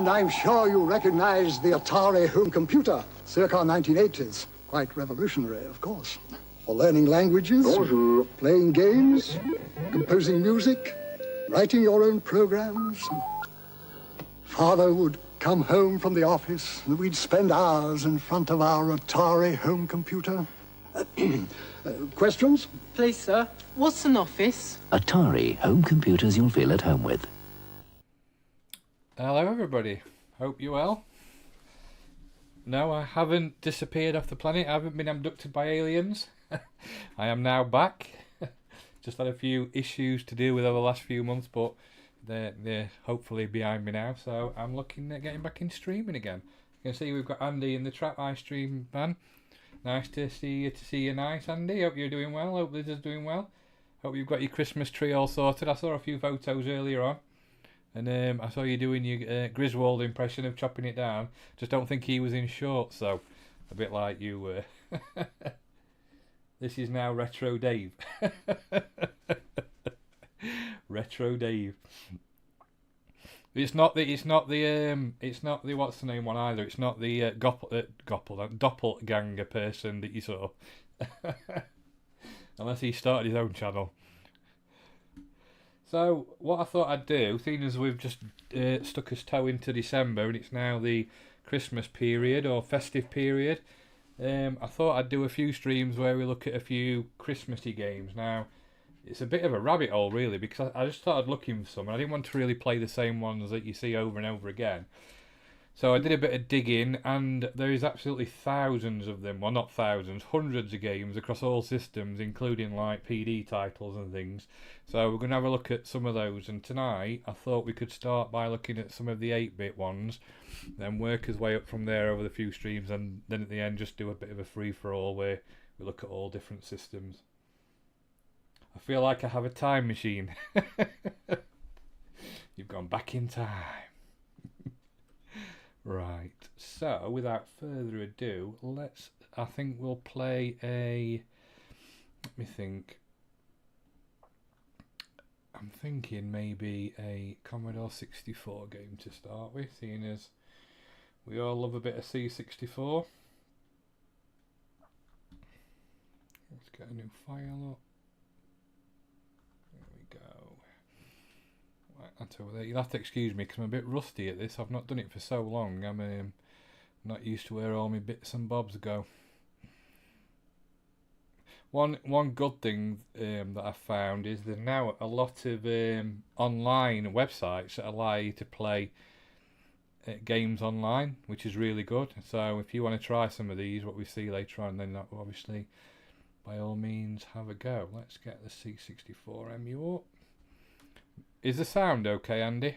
And I'm sure you recognize the Atari home computer, circa 1980s. Quite revolutionary, of course. For learning languages, bonjour, playing games, composing music, writing your own programs. Father would come home from the office and we'd spend hours in front of our Atari home computer. Questions? Please, sir. What's an office? Atari home computers you'll feel at home with. Hello everybody, hope you're well. No, I haven't disappeared off the planet, I haven't been abducted by aliens. I am now back. Just had a few issues to deal with over the last few months, but they're hopefully behind me now, so I'm looking at getting back in streaming again. You can see we've got Andy in the trap I stream man. Nice to see you nice, Andy. Hope you're doing well, hope Liz is doing well. Hope you've got your Christmas tree all sorted. I saw a few photos earlier on. And I saw you doing your Griswold impression of chopping it down. Just don't think he was in shorts, so a bit like you were. This is now Retro Dave. Retro Dave. It's not the what's the name one either. It's not the doppelganger person that you saw. Unless he started his own channel. So, what I thought I'd do, seeing as we've just stuck his toe into December and it's now the Christmas period or festive period, I thought I'd do a few streams where we look at a few Christmassy games. Now, it's a bit of a rabbit hole really, because I just started looking for some and I didn't want to really play the same ones that you see over and over again. So I did a bit of digging and there is absolutely thousands of them, well not thousands, hundreds of games across all systems, including like PD titles and things. So we're going to have a look at some of those, and tonight I thought we could start by looking at some of the 8-bit ones, then work his way up from there over the few streams, and then at the end just do a bit of a free-for-all where we look at all different systems. I feel like I have a time machine. You've gone back in time. Right, so without further ado, I think we'll play let me think. I'm thinking maybe a Commodore 64 game to start with, seeing as we all love a bit of C64. Let's get a new file up. There we go. Right, that's over there. You'll have to excuse me because I'm a bit rusty at this. I've not done it for so long. I'm not used to where all my bits and bobs go. One good thing that I found is there's now a lot of online websites that allow you to play games online, which is really good. So if you want to try some of these, what we see later on, then obviously by all means have a go. Let's get the C64 emu up. Is the sound okay, Andy?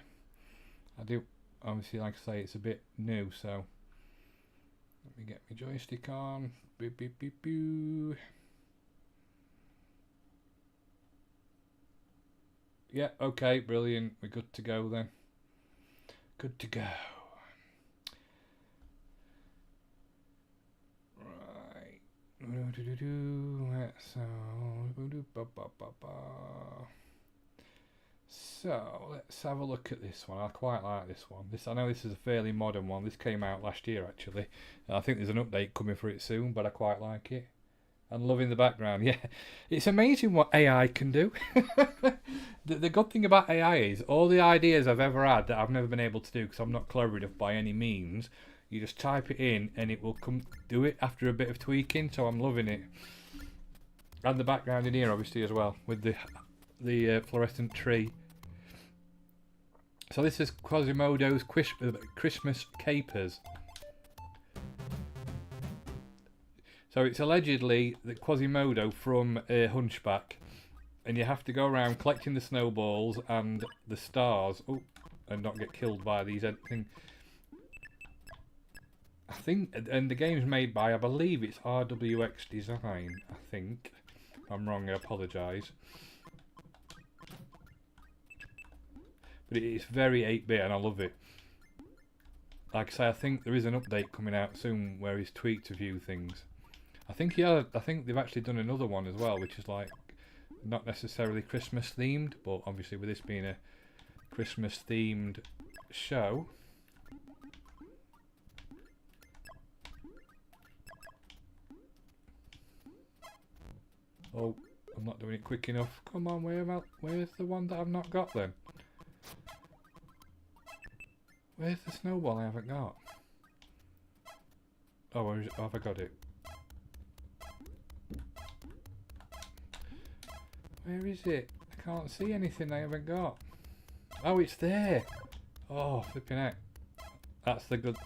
I do obviously, like I say, it's a bit new, so let me get my joystick on. Beep beep beep boo. Yeah, okay, brilliant. We're good to go then. Good to go. Right. So let's have a look at this one. I quite like this one. I know this is a fairly modern one. This came out last year actually. I think there's an update coming for it soon, but I quite like it. And loving the background. Yeah, it's amazing what AI can do. The good thing about AI is all the ideas I've ever had that I've never been able to do because I'm not clever enough by any means. You just type it in and it will come do it after a bit of tweaking. So I'm loving it. And the background in here obviously as well with the fluorescent tree. So this is Quasimodo's Christmas Capers. So it's allegedly the Quasimodo from Hunchback, and you have to go around collecting the snowballs and the stars, and not get killed by these things. I think, and the game's made by, I believe it's RWX Design. I think, if I'm wrong, I apologise. But it's very 8-bit, and I love it. Like I say, I think there is an update coming out soon where he's tweaked a few things. I think they've actually done another one as well, which is like not necessarily Christmas themed, but obviously with this being a Christmas themed show, Oh, I'm not doing it quick enough. Come on, where's the one that I've not got then? Where's the snowball I haven't got? Oh, where is it? Oh, have I got it? Where is it? I can't see anything I haven't got. Oh, it's there! Oh, flipping heck. That's the good...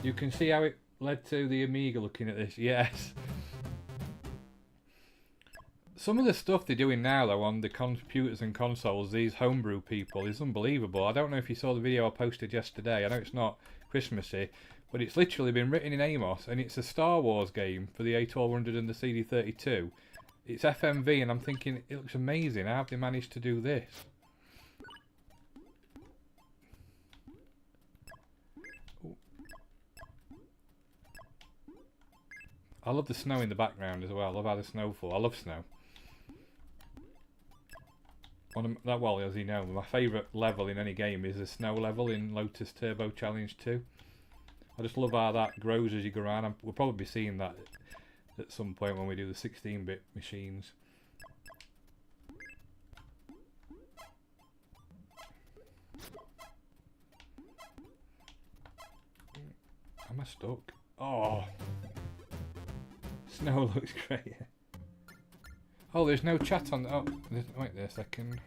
You can see how it led to the Amiga looking at this, yes. Some of the stuff they're doing now though on the computers and consoles, these homebrew people, is unbelievable. I don't know if you saw the video I posted yesterday. I know it's not Christmassy, but it's literally been written in Amos, and it's a Star Wars game for the A1200 and the CD32. It's FMV, and I'm thinking, it looks amazing. How have they managed to do this? Ooh. I love the snow in the background as well. I love how the snow falls. I love snow. Well, as you know, my favourite level in any game is the snow level in Lotus Turbo Challenge 2. I just love how that grows as you go around. We'll probably be seeing that at some point when we do the 16-bit machines. Am I stuck? Oh! Snow looks great. Oh, there's no chat on... Oh, wait there a second.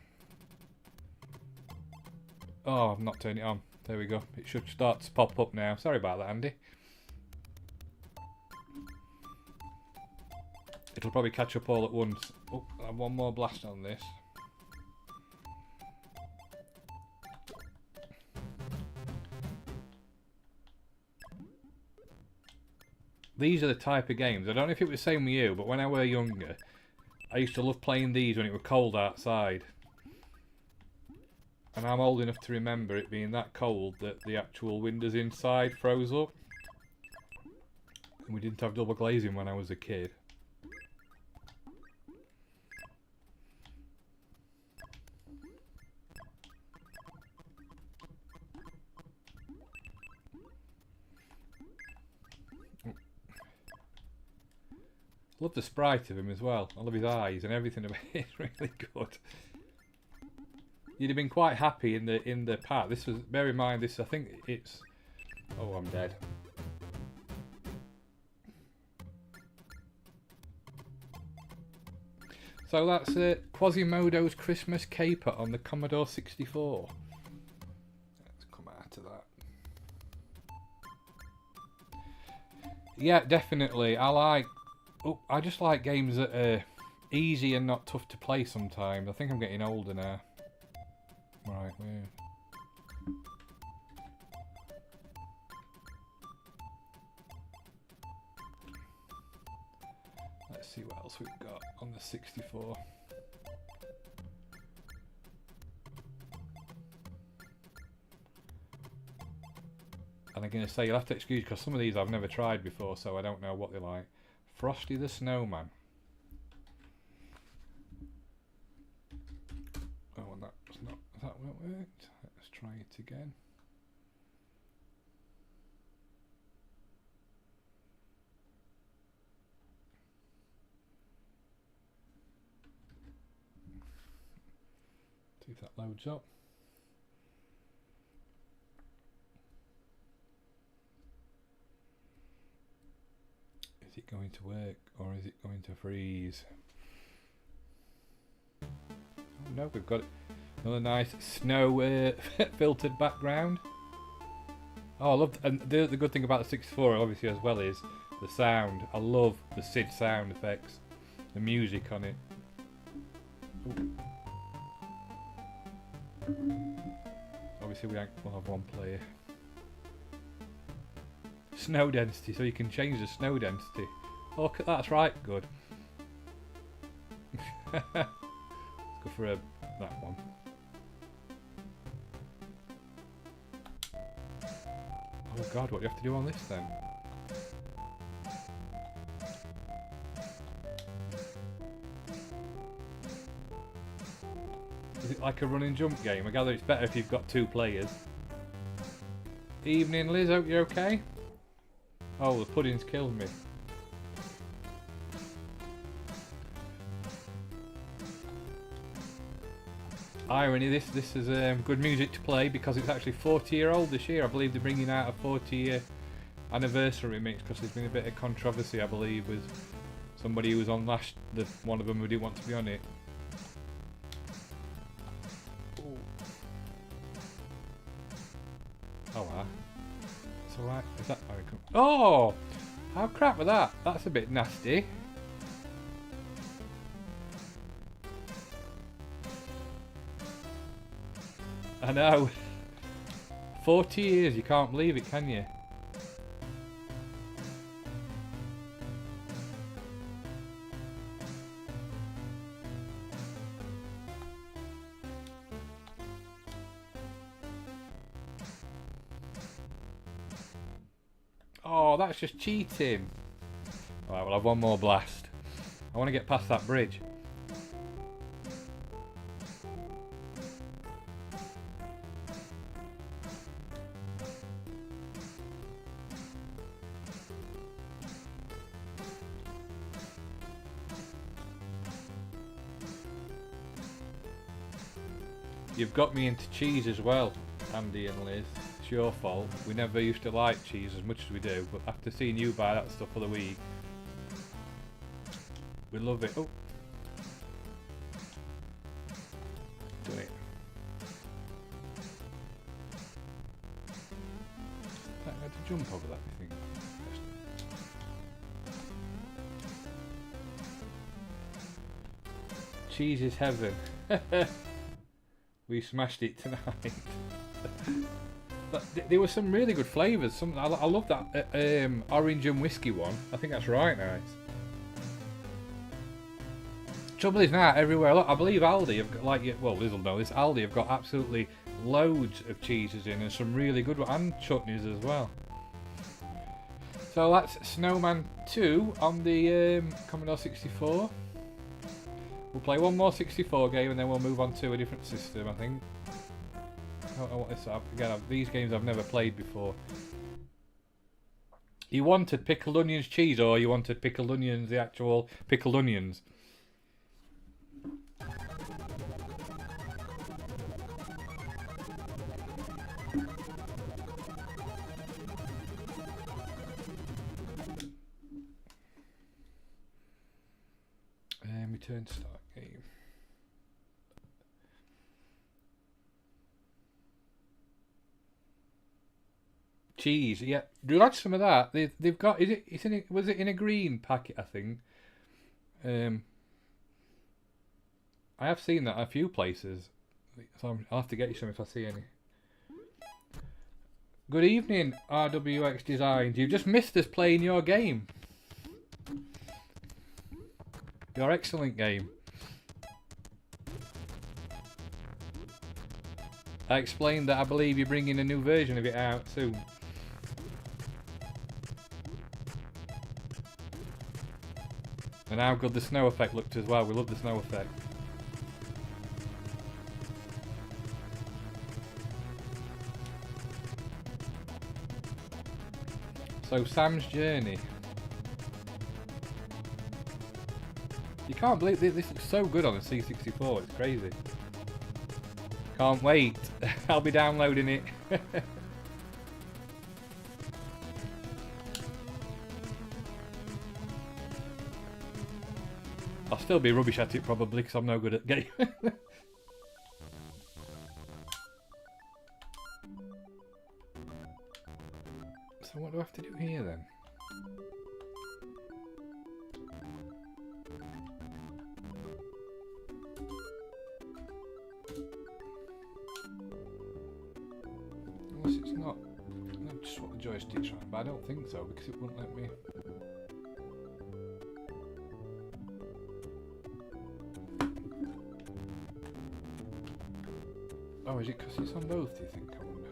Oh, I've not turned it on. There we go. It should start to pop up now. Sorry about that, Andy. It'll probably catch up all at once. Oh, I have one more blast on this. These are the type of games. I don't know if it was the same with you, but when I were younger, I used to love playing these when it was cold outside. And I'm old enough to remember it being that cold that the actual windows inside froze up. And we didn't have double glazing when I was a kid. Love the sprite of him as well. I love his eyes and everything about it. It's really good. You'd have been quite happy in the pack. This was, bear in mind, this, I think it's... Oh, I'm dead. So that's Quasimodo's Christmas Caper on the Commodore 64. Let's come out of that. Yeah, definitely. I just like games that are easy and not tough to play sometimes. I think I'm getting older now. Right, where? Let's see what else we've got on the 64. And I'm going to say, you'll have to excuse because some of these I've never tried before, so I don't know what they're like. Frosty the Snowman. Oh, and that worked. Let's try it again. See if that loads up. Is it going to work or is it going to freeze? Oh no, we've got another nice snow filtered background. Oh, I love, and the good thing about the 64 obviously as well is the sound. I love the SID sound effects, the music on it. Ooh. Obviously we'll have one player. Snow density, so you can change the snow density. Oh, look, that's right, good. Let's go for that one. Oh god, what do you have to do on this then? Is it like a run and jump game? I gather it's better if you've got 2 players. Evening, Liz. Hope you're okay. Oh, the pudding's killed me. Irony, this is good music to play because it's actually 40-year-old this year. I believe they're bringing out a 40-year anniversary mix because there's been a bit of controversy, I believe, with somebody who was on one of them who didn't want to be on it. Ooh. Oh, wow. It's alright. Is that... Oh! How crap was that? That's a bit nasty. I know. 40 years, you can't believe it, can you? Oh, that's just cheating. Alright, we'll have one more blast. I want to get past that bridge. You've got me into cheese as well, Andy and Liz. It's your fault. We never used to like cheese as much as we do, but after seeing you buy that stuff for the week, we love it. Oh, done it. I had to jump over that, I think. Cheese is heaven. We smashed it tonight. But there were some really good flavours. I love that orange and whiskey one. I think that's right nice. Trouble is now everywhere. Look, I believe Aldi have got, like, well, Liz will know this. Aldi have got absolutely loads of cheeses in and some really good ones and chutneys as well. So that's Snowman 2 on the Commodore 64. We'll play one more 64 game and then we'll move on to a different system, I think. I don't know what this is. Again, these games I've never played before. You wanted pickled onions cheese or you wanted pickled onions, the actual pickled onions? Return to start game. Cheese, yeah. Do you like some of that? They've got. Was it in a green packet? I think. I have seen that at a few places, so I'll have to get you some if I see any. Good evening, RWX Designs. You've just missed us playing your game. Your excellent game. I explained that I believe you're bringing a new version of it out soon. And how good the snow effect looked as well. We love the snow effect. So Sam's Journey. You can't believe this looks so good on the C64, it's crazy. Can't wait. I'll be downloading it. I'll still be rubbish at it probably because I'm no good at game. So what do I have to do here then? Unless it's not. I just want the joystick's right, but I don't think so because it wouldn't let me. Oh, is it because it's on both, do you think? I wonder.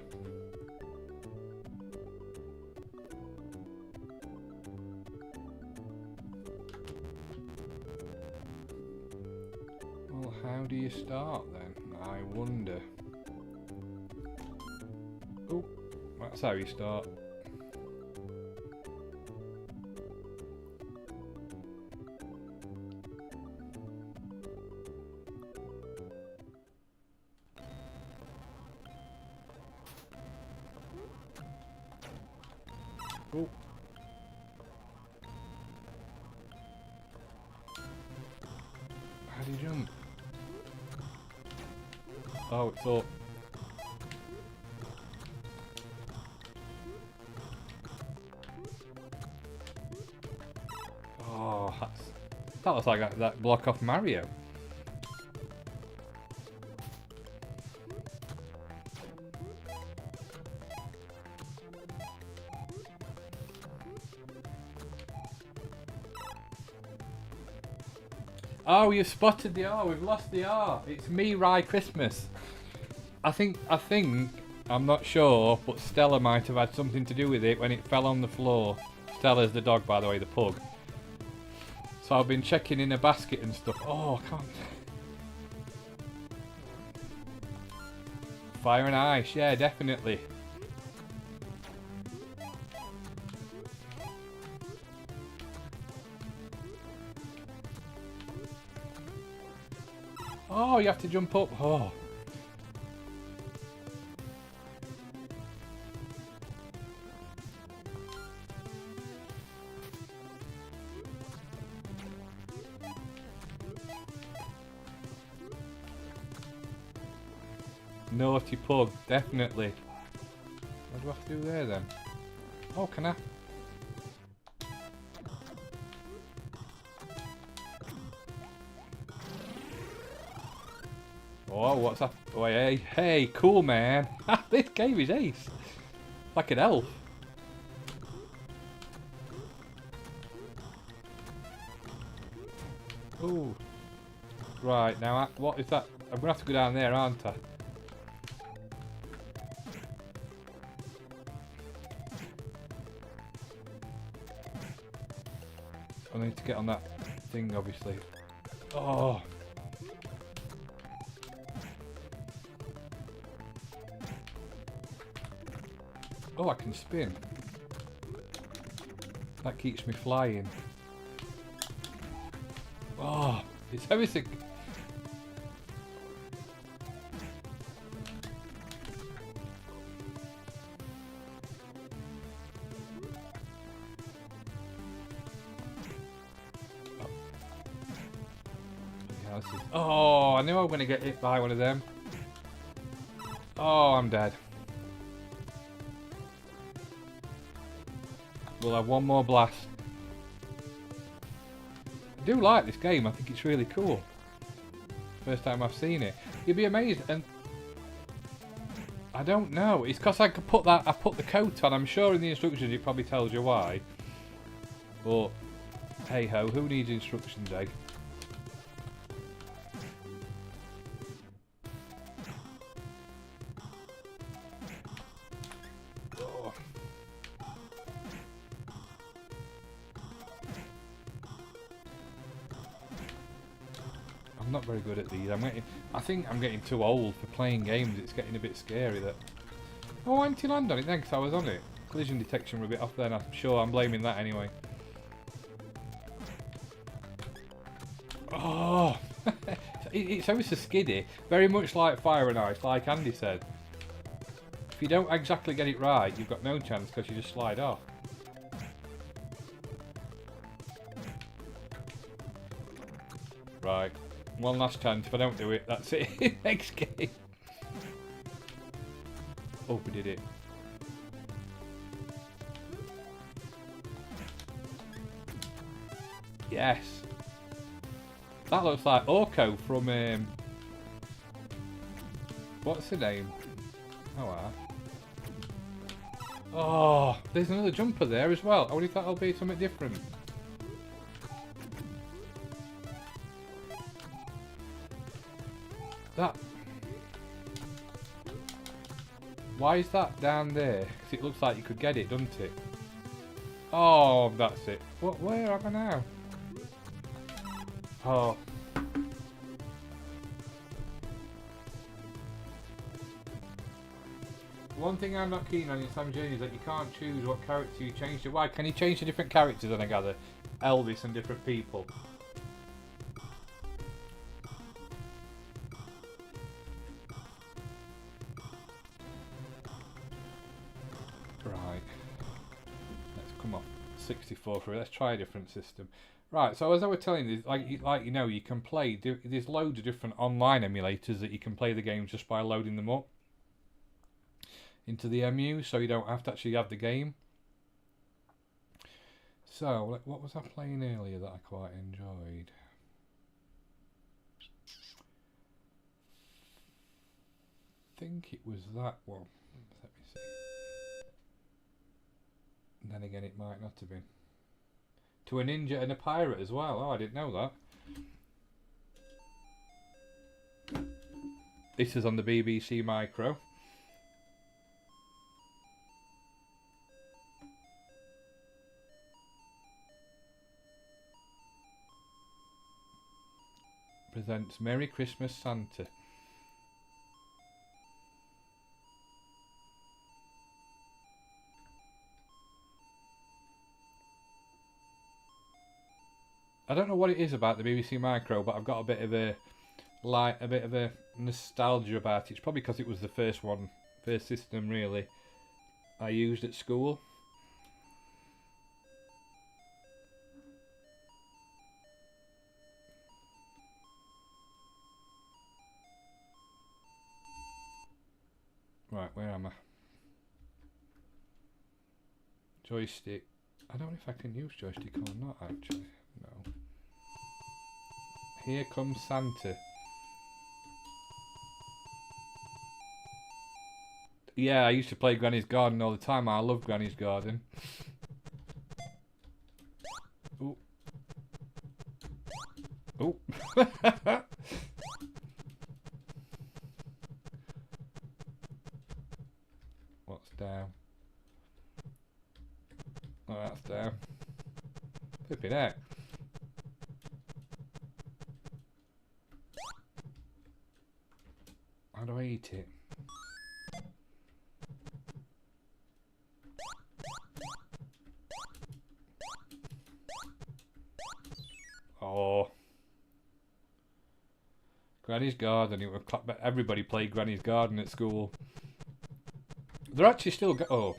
Well, how do you start then? No. I wonder. Oh, that's how you start. Oh. How do you jump? Oh, it's up. Oh, that looks like that block off Mario. Oh, you've spotted the R. We've lost the R. It's me, Rye Christmas. I think, I'm not sure, but Stella might have had something to do with it when it fell on the floor. Stella's the dog, by the way, the pug. So I've been checking in a basket and stuff. Oh, I can't. Fire and ice, yeah, definitely. Oh, you have to jump up. Oh. Naughty pug, definitely. What do I have to do there then? Oh, can I? Oh, what's that? Oh, hey, cool man. This game is ace. Like an elf. Ooh. Right, now, what is that? I'm going to have to go down there, aren't I? I need to get on that thing, obviously. Oh. Oh, I can spin. That keeps me flying. Oh, it's everything. Oh, I knew I was going to get hit by one of them. Oh, I'm dead. We'll have one more blast. I do like this game. I think it's really cool. First time I've seen it. You'd be amazed. And I don't know. It's because I could put that. I put the coat on. I'm sure in the instructions it probably tells you why. But hey ho, who needs instructions, eh? I'm not very good at these. I think I'm getting too old for playing games. It's getting a bit scary. That. Oh, why didn't you land on it then? Because I was on it. Collision detection were a bit off then. I'm sure I'm blaming that anyway. Oh, it's always so skiddy. Very much like Fire and Ice, like Andy said. If you don't exactly get it right, you've got no chance because you just slide off. Right. One last chance. If I don't do it, that's it. Next game. Oh, we did it. Yes. That looks like Orko from what's the name? Oh, there's another jumper there as well. I wonder if that'll be something different. That. Why is that down there? Because it looks like you could get it, doesn't it? Oh, that's it. What? Where am I now? Oh. One thing I'm not keen on in Sam Journey is that you can't choose what character you change to. Why? Can you change to different characters then I gather? Elvis and different people. Right. Let's come off 64 for it. Let's try a different system. Right, so as I was telling you, like you know, you can play. There's loads of different online emulators that you can play the games just by loading them up into the EMU, so you don't have to actually have the game. So, what was I playing earlier that I quite enjoyed? I think it was that one. Let me see. And then again, it might not have been. To a ninja and a pirate as well. Oh, I didn't know that. This is on the BBC Micro. Presents Merry Christmas Santa. I don't know what it is about the BBC Micro, but I've got a bit of a nostalgia about it. It's probably because it was the first system really I used at school. Right, where am I? Joystick. I don't know if I can use joystick or not actually. No. Here comes Santa. Yeah, I used to play Granny's Garden all the time. I love Granny's Garden. Ooh. Ooh. What's down? Oh, that's down. Flipping heck. How do I eat it? Oh. Granny's Garden. Everybody played Granny's Garden at school. They're actually still oh.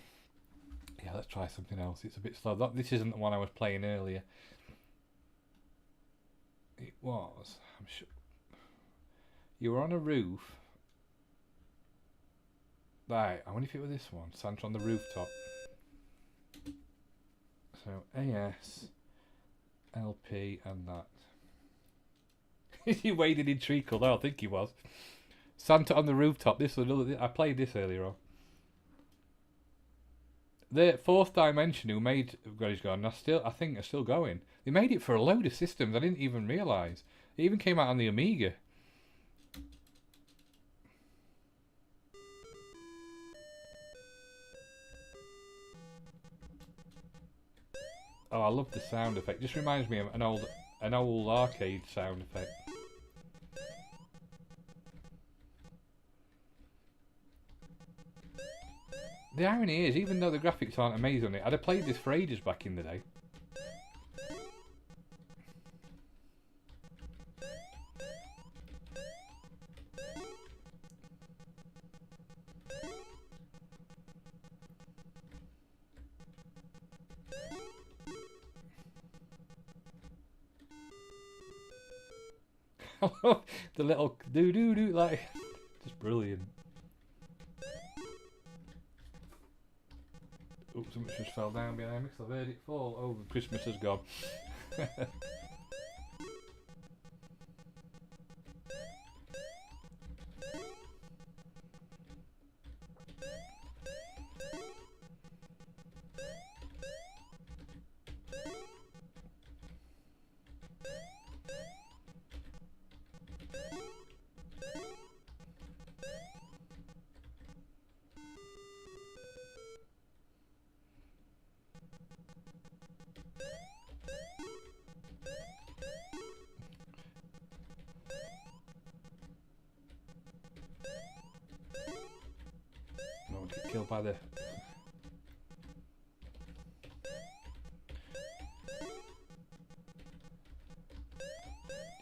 Yeah, let's try something else. It's a bit slow. This isn't the one I was playing earlier. It was. I'm sure. You were on a roof. Right, I wonder if it was this one. Santa on the rooftop. So, AS, LP, and that. He waded in treacle. No, I think he was. Santa on the rooftop. This was another. I played this earlier on. The Fourth Dimension, who made Granny's Garden, I think are still going. They made it for a load of systems. I didn't even realise. It even came out on the Amiga. Oh, I love the sound effect. Just reminds me of an old arcade sound effect. The irony is, even though the graphics aren't amazing, I'd have played this for ages back in the day. The little do like, just brilliant. Oops, something just fell down behind me, so I've heard it fall. Oh, Christmas has gone. killed by the...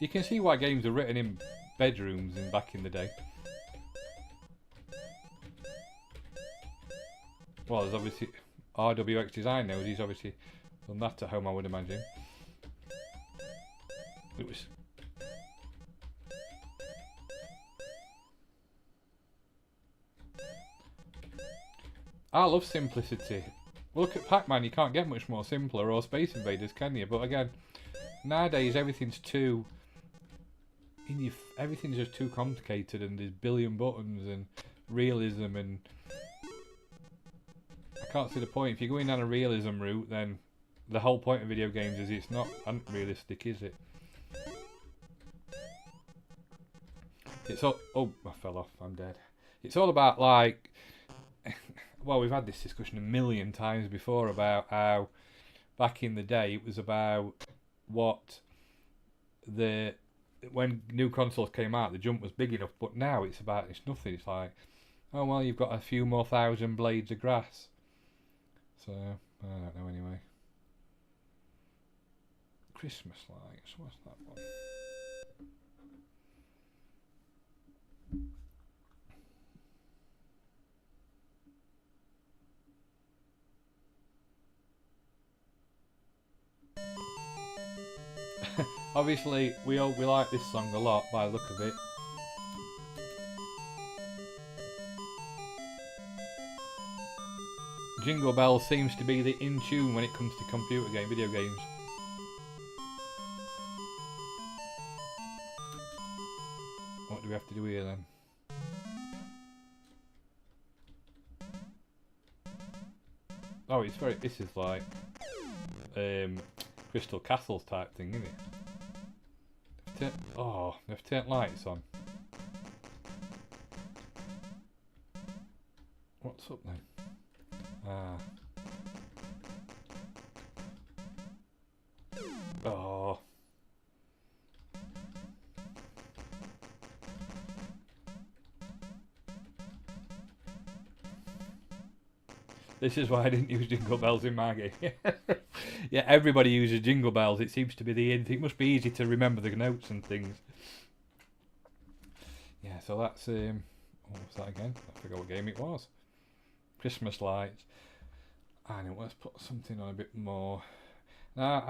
You can see why games were written in bedrooms back in the day. Well, there's obviously RWX Design knows he's obviously done that at home, I would imagine. It was... I love simplicity. Look at Pac-Man, you can't get much more simpler, or Space Invaders, can you? But again, nowadays everything's too... everything's just too complicated, and there's a billion buttons and realism, and I can't see the point. If you're going down a realism route, then the whole point of video games is it's not unrealistic, is it? It's all... Oh, I fell off, I'm dead. It's all about, like... Well, we've had this discussion a million times before about how back in the day it was about what the... When new consoles came out, the jump was big enough, but now it's nothing. It's like, oh well, you've got a few more thousand blades of grass. So, I don't know anyway. Christmas lights, what's that one? Obviously, we like this song a lot by the look of it. Jingle Bells seems to be the in tune when it comes to video games. What do we have to do here then? Oh, it's very... This is like... Crystal Castles type thing, isn't it? Oh, they have to turn lights on. What's up then? Ah. Oh. This is why I didn't use Jingle Bells in my game. Yeah, everybody uses Jingle Bells. It seems to be the in thing. It must be easy to remember the notes and things. Yeah, so that's... what was that again? I forgot what game it was. Christmas lights. And let's put something on a bit more. Now,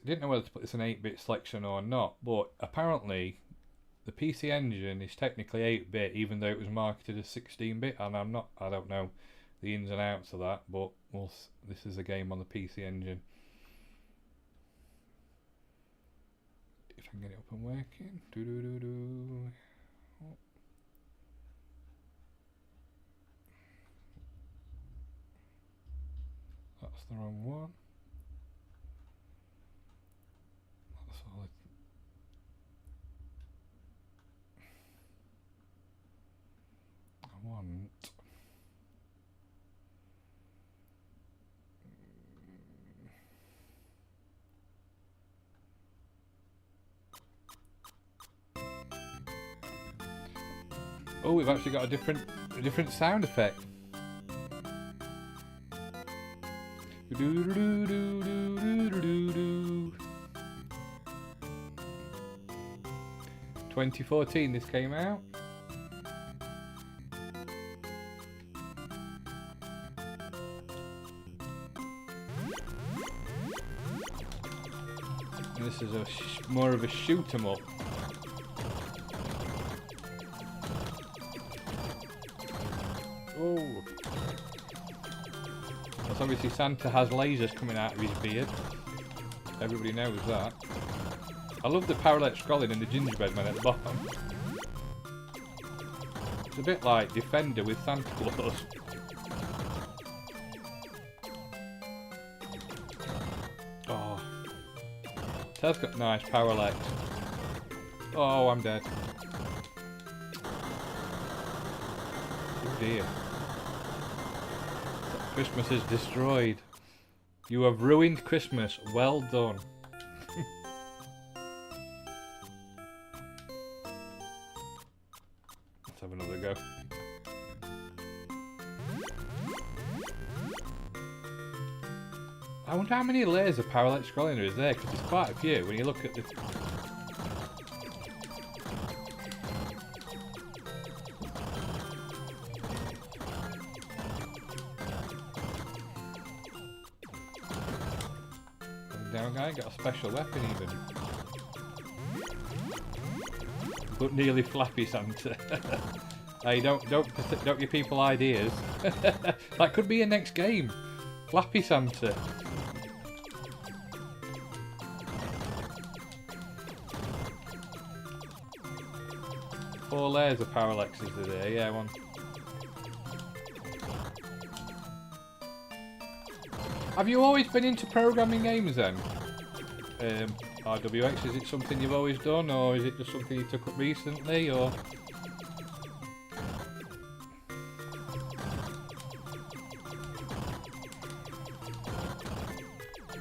didn't know whether to put this in 8-bit selection or not, but apparently the PC Engine is technically 8-bit, even though it was marketed as 16-bit, and I don't know the ins and outs of that, but this is a game on the PC Engine. If I can get it up and working. Oh. That's the wrong one. That's all I want. Oh, we've actually got a different sound effect. 2014 this came out. And this is more of a shoot 'em up. Oh. That's obviously Santa has lasers coming out of his beard. Everybody knows that. I love the parallel scrolling and the gingerbread man at the bottom. It's a bit like Defender with Santa Claus. Oh. That's got nice parallax. Oh, I'm dead. Oh dear. Christmas is destroyed. You have ruined Christmas. Well done. Let's have another go. I wonder how many layers of parallax scrolling there is there, because there's quite a few when you look at the... Down guy, got a special weapon even. But nearly Flappy Santa. Hey, don't give people ideas. That could be a next game. Flappy Santa. Four layers of parallaxes there, yeah, one. Have you always been into programming games then? RWX, is it something you've always done, or is it just something you took up recently, or...?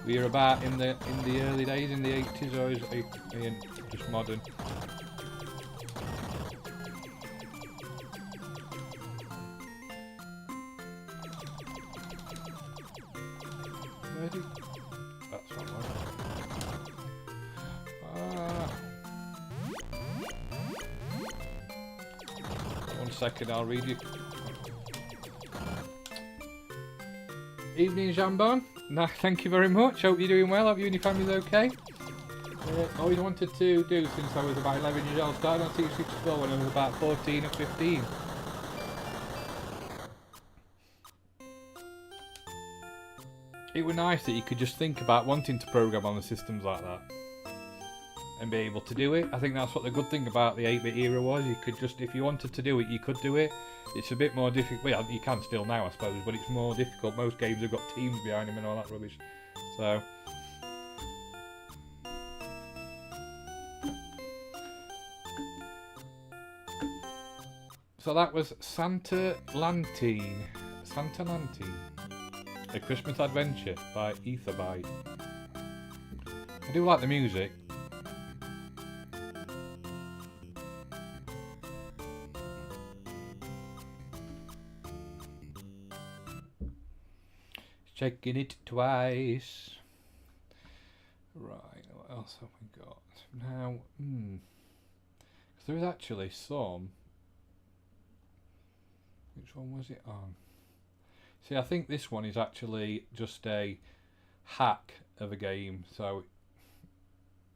Were you about in the early days, in the 80s, or is it just modern? That's one more. One second, I'll read you. Evening, Jambon. Nah, thank you very much. Hope you're doing well. Hope you and your family's okay. Always wanted to do since I was about 11 years old. Started on C64 when I was about 14 or 15. It was nice that you could just think about wanting to program on the systems like that and be able to do it. I think that's what the good thing about the 8-bit era was. You could just, if you wanted to do it, you could do it. It's a bit more difficult. Well, you can still now, I suppose, but it's more difficult. Most games have got teams behind them and all that rubbish. So that was Santa Lantine. Santa Lantine. A Christmas Adventure by Etherbyte. I do like the music. Checking it twice. Right, what else have we got? Now, because there is actually some. Which one was it on? See, I think this one is actually just a hack of a game, so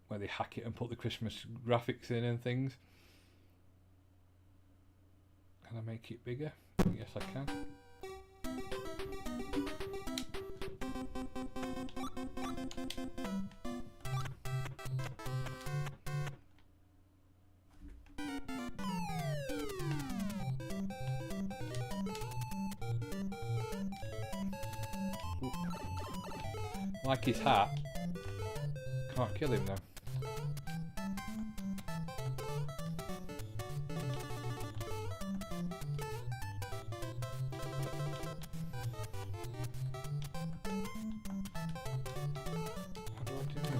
where they hack it and put the Christmas graphics in and things. Can I make it bigger? Yes, I can. Like his hat. Can't kill him though. How do I do it?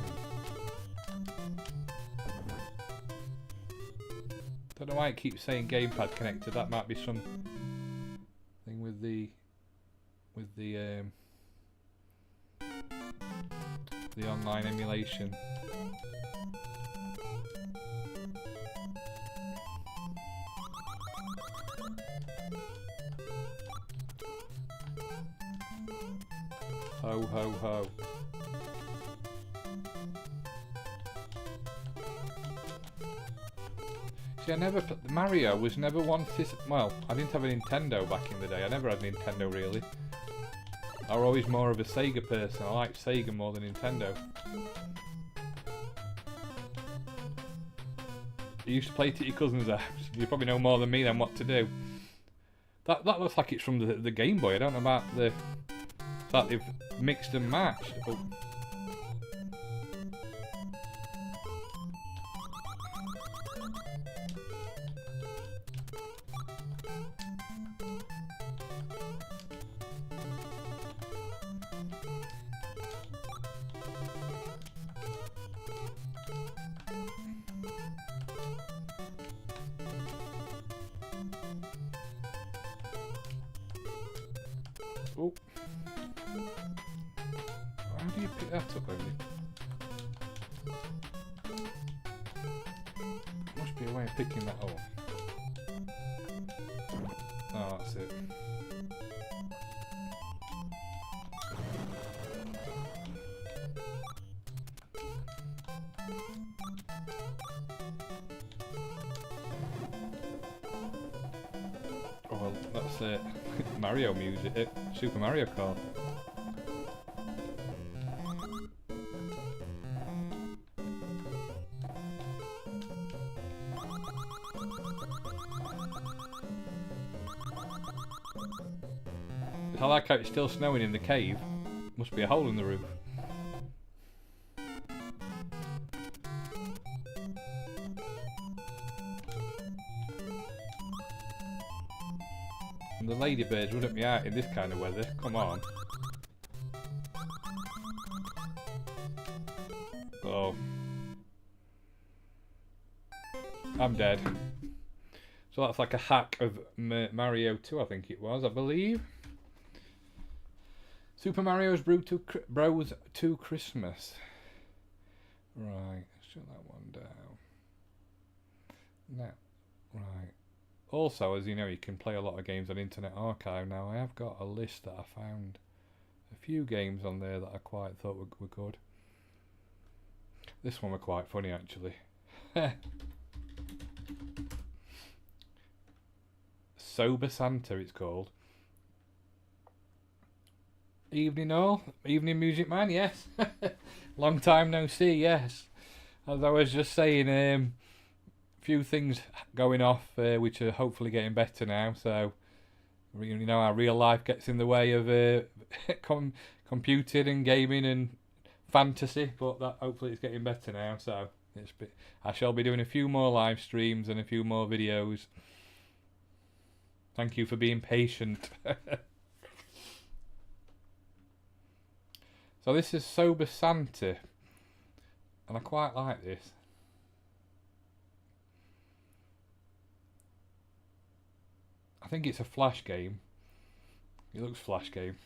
Don't know why it keeps saying gamepad connected. That might be some thing with the online emulation. Ho ho ho. See, Mario was never one well, I didn't have a Nintendo back in the day. I never had a Nintendo really. I was always more of a Sega person. I liked Sega more than Nintendo. You used to play it at your cousin's house. You probably know more than me then what to do. That looks like it's from the Game Boy. I don't know about the fact they've mixed and matched. Oh. Oh. How do you pick that up, Wendy? Must be a way of picking that up. Oh, that's it. Oh, well, that's Mario music, Super Mario Kart. I like how it's still snowing in the cave. Must be a hole in the roof. And the ladybirds wouldn't be out in this kind of weather. Come on. Oh. I'm dead. So that's like a hack of Mario 2, I think it was, I believe. Super Mario's Bros. 2 Christmas. Right, let's shut that one down. Now, right. Also, as you know, you can play a lot of games on Internet Archive now. I have got a list that I found a few games on there that I quite thought were good. This one were quite funny, actually. Sober Santa, it's called. Evening all, evening music man, yes. Long time no see, yes. As I was just saying, a few things going off, which are hopefully getting better now. So, you know, our real life gets in the way of computing and gaming and fantasy, but that hopefully it's getting better now. So, I shall be doing a few more live streams and a few more videos. Thank you for being patient. So this is Sober Santa, and I quite like this. I think it's a flash game. It looks flash game.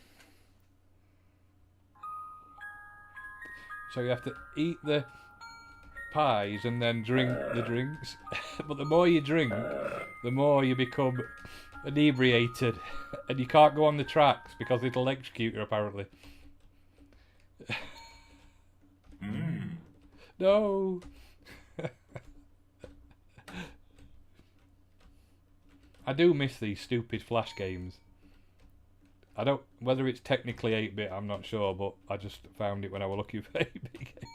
So you have to eat the pies and then drink the drinks. But the more you drink, the more you become inebriated, and you can't go on the tracks because it'll electrocute you apparently. No. I do miss these stupid flash games. I don't, whether it's technically 8-bit, I'm not sure, but I just found it when I was looking for 8-bit games.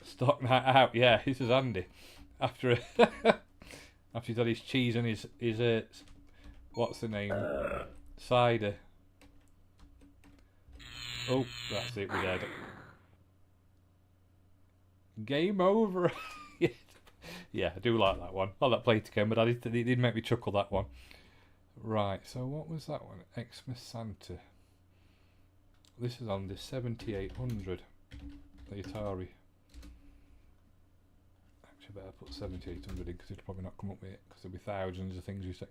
Stock night out, yeah, this is Andy. After he's had his cheese and his what's the name? Cider. Oh, that's it, we're dead. Game over. Yeah, I do like that one. Not that play to game, but it did make me chuckle, that one. Right, so what was that one? Xmas Santa. This is on the 7800. The Atari. Actually, I better put 7800 in because it'll probably not come up with it because there'll be thousands of things you say.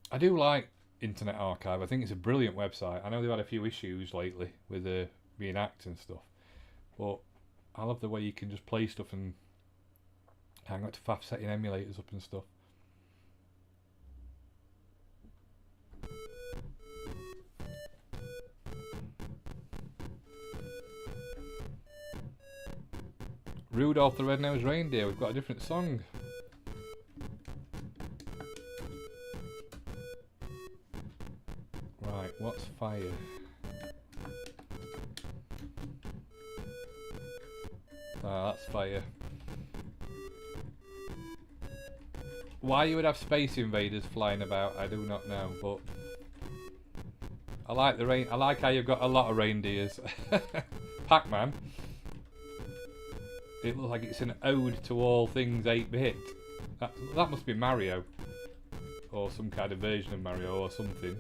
I do like Internet Archive. I think it's a brilliant website. I know they've had a few issues lately with being hacked and stuff, but I love the way you can just play stuff and hang out to faff setting emulators up and stuff. Rudolph the Red-Nosed Reindeer, we've got a different song. Right, what's fire? Ah, that's fire. Why you would have Space Invaders flying about, I do not know, but I like I like how you've got a lot of reindeers. Pac-Man. It looks like it's an ode to all things 8-bit. That must be Mario. Or some kind of version of Mario or something.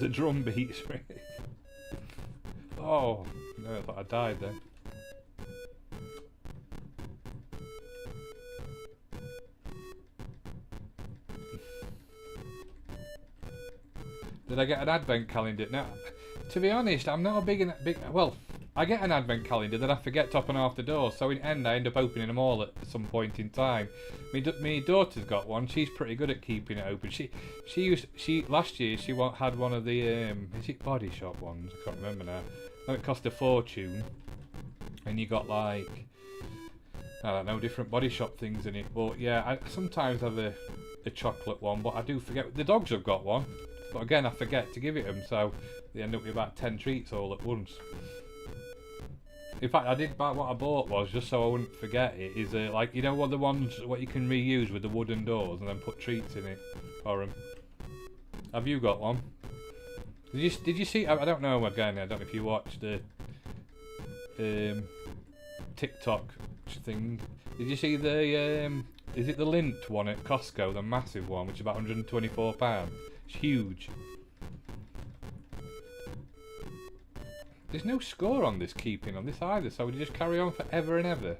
the drum beats. Oh, no, I thought I died then. Did I get an advent calendar? Now, to be honest, I'm not a big. Well, I get an advent calendar, then I forget to open half the doors. So in the end, I end up opening them all at some point in time. My daughter's got one. She's pretty good at keeping it open. Last year she had one of the is it Body Shop ones? I can't remember now. No, it cost a fortune, and you got like, I don't know, different Body Shop things in it. But yeah, I sometimes have a chocolate one, but I do forget. The dogs have got one. But again, I forget to give it them, so they end up with about 10 treats all at once. In fact, I did buy what I bought was, just so I wouldn't forget it, is like, you know what, the ones what you can reuse with the wooden doors and then put treats in it for them. Have you got one? Did you see, I don't know, again, I don't know if you watched the TikTok thing. Did you see the, is it the lint one at Costco, the massive one, which is about £124? It's huge. There's no score on this keeping on this either, so would you just carry on forever and ever?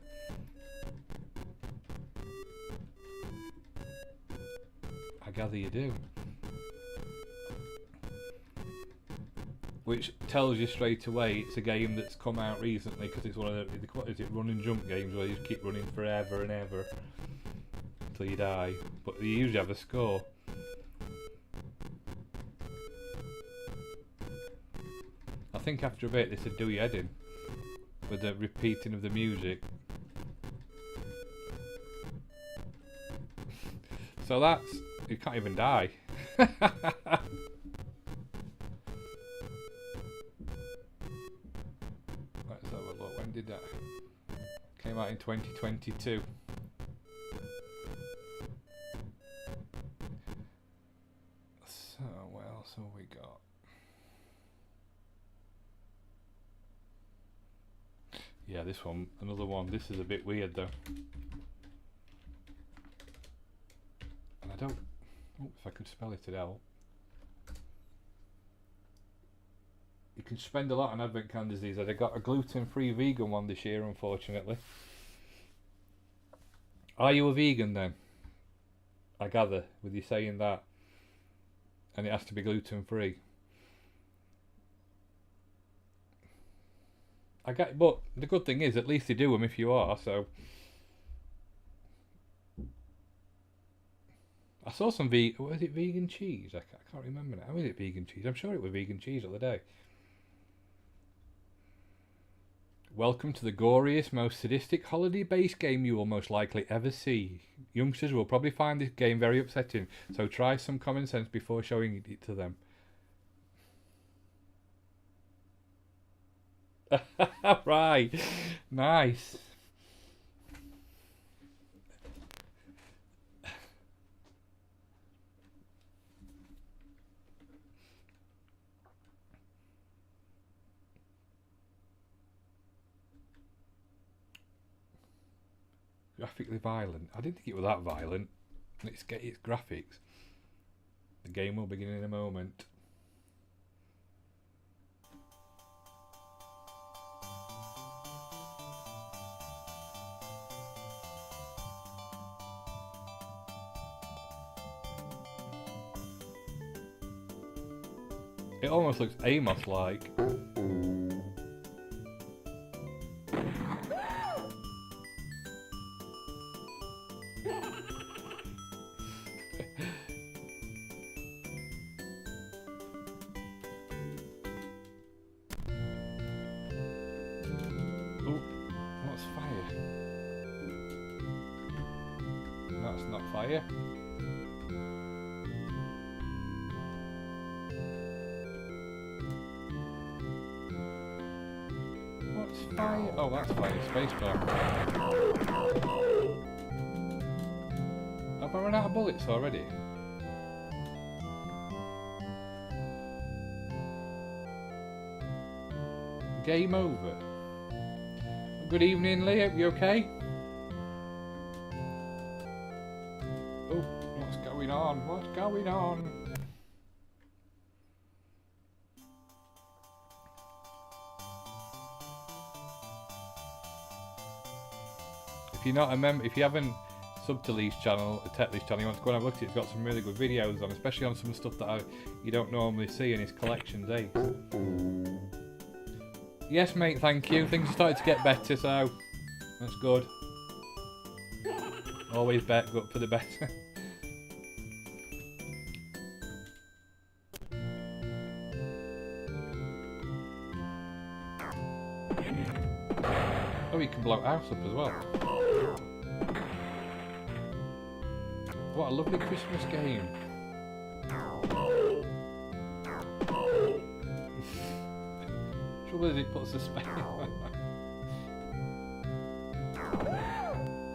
I gather you do. Which tells you straight away it's a game that's come out recently, because it's one of the, what is it, run and jump games where you just keep running forever and ever until you die. But you usually have a score. I think after a bit this would do your head in with the repeating of the music. So that's, you can't even die. Let's have a look, when did that? Came out in 2022. So what else have we got? Yeah, this one, another one. This is a bit weird though. And I don't, if I can spell it out. You can spend a lot on advent calendars these days. I got a gluten-free vegan one this year, unfortunately. Are you a vegan then? I gather, with you saying that. And it has to be gluten-free. But the good thing is, at least they do them if you are, so. I saw some was it vegan cheese? I can't remember now. Was it vegan cheese? I'm sure it was vegan cheese the other day. Welcome to the goriest, most sadistic holiday-based game you will most likely ever see. Youngsters will probably find this game very upsetting, so try some common sense before showing it to them. Right, nice. Graphically violent. I didn't think it was that violent. Let's get its graphics. The game will begin in a moment. It almost looks Amos-like. Oh, what's fire? That's not fire. Fire. Oh, that's fire. Spacebar. Have I run out of bullets already? Game over. Good evening, Lee. Are you okay? Oh, what's going on? What's going on? you're not a member, if you haven't subbed to Lee's channel, Retr0rewind channel, you want to go and have a look at it. It's got some really good videos on, especially on some stuff that you don't normally see in his collections, eh? Yes, mate, thank you. Things are starting to get better, so that's good. Always go up for the better. Oh, you can blow house up as well. What a lovely Christmas game. Trouble is it puts the spell.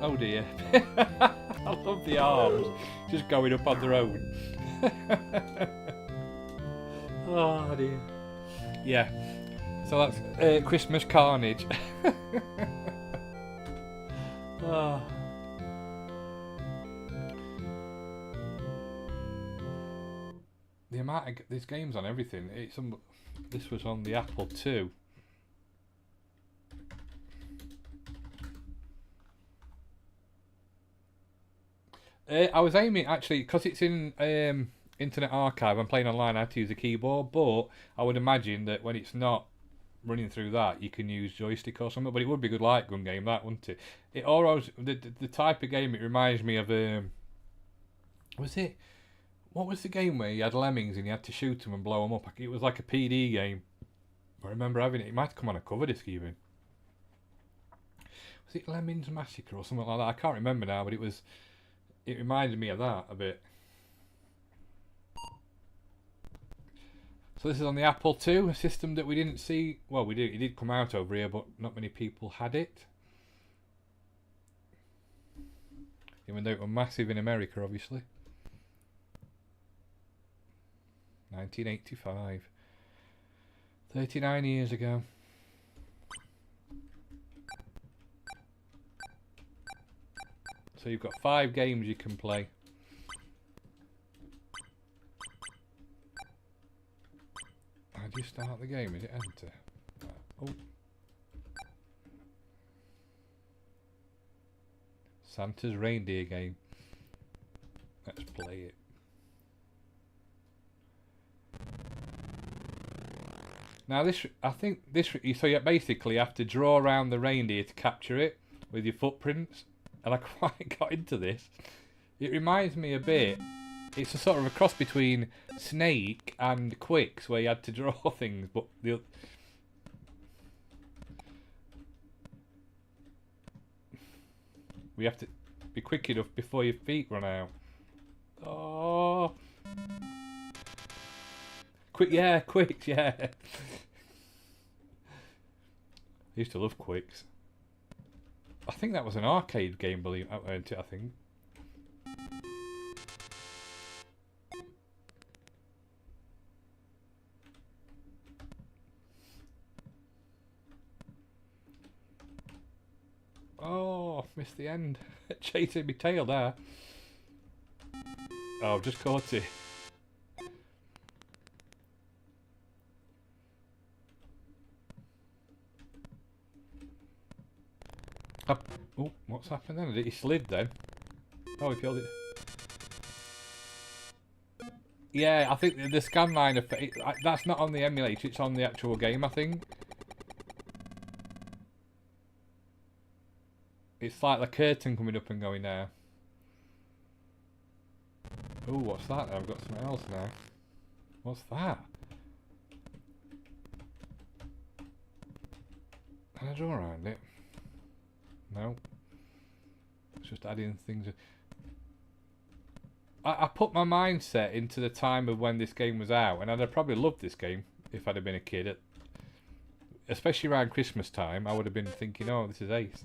Oh dear. I love the arms just going up on their own. Oh dear. Yeah. So that's Christmas carnage. Oh. The amount of there's games on everything. This was on the Apple II. I was aiming actually because it's in Internet Archive. I'm playing online. I have to use a keyboard, but I would imagine that when it's not running through that, you can use joystick or something. But it would be a good light gun game, that, wouldn't it? It always the type of game. It reminds me of was it? What was the game where you had lemmings and you had to shoot them and blow them up? It was like a PD game. I remember having it. It might have come on a cover disc even. Was it Lemmings Massacre or something like that? I can't remember now, but it reminded me of that a bit. So this is on the Apple II, a system that we didn't see. Well, we did. It did come out over here, but not many people had it. Even though it was massive in America, obviously. 1985. 39 years ago. So you've got 5 games you can play. How do you start the game? Is it enter? Oh. Santa's reindeer game. Let's play it. Now this, I think this, so you basically have to draw around the reindeer to capture it with your footprints. And I quite got into this. It reminds me a bit, it's a sort of a cross between Snake and Quicks, where you had to draw things, but we have to be quick enough before your feet run out. Oh, yeah, Quicks, yeah. I used to love Quicks. I think that was an arcade game, believe it, I think. Oh, missed the end. Chasing my tail there. Oh, just caught it. Oh, what's happened then? Did he slid then? Oh, he killed it. Yeah, I think the scan line effect, that's not on the emulator, it's on the actual game, I think. It's like the curtain coming up and going there. Oh, what's that? I've got something else now. What's that? Can I draw around it? No. It's just adding things. I put my mindset into the time of when this game was out, and I'd have probably loved this game if I'd have been a kid. Especially around Christmas time, I would have been thinking, oh, this is ace.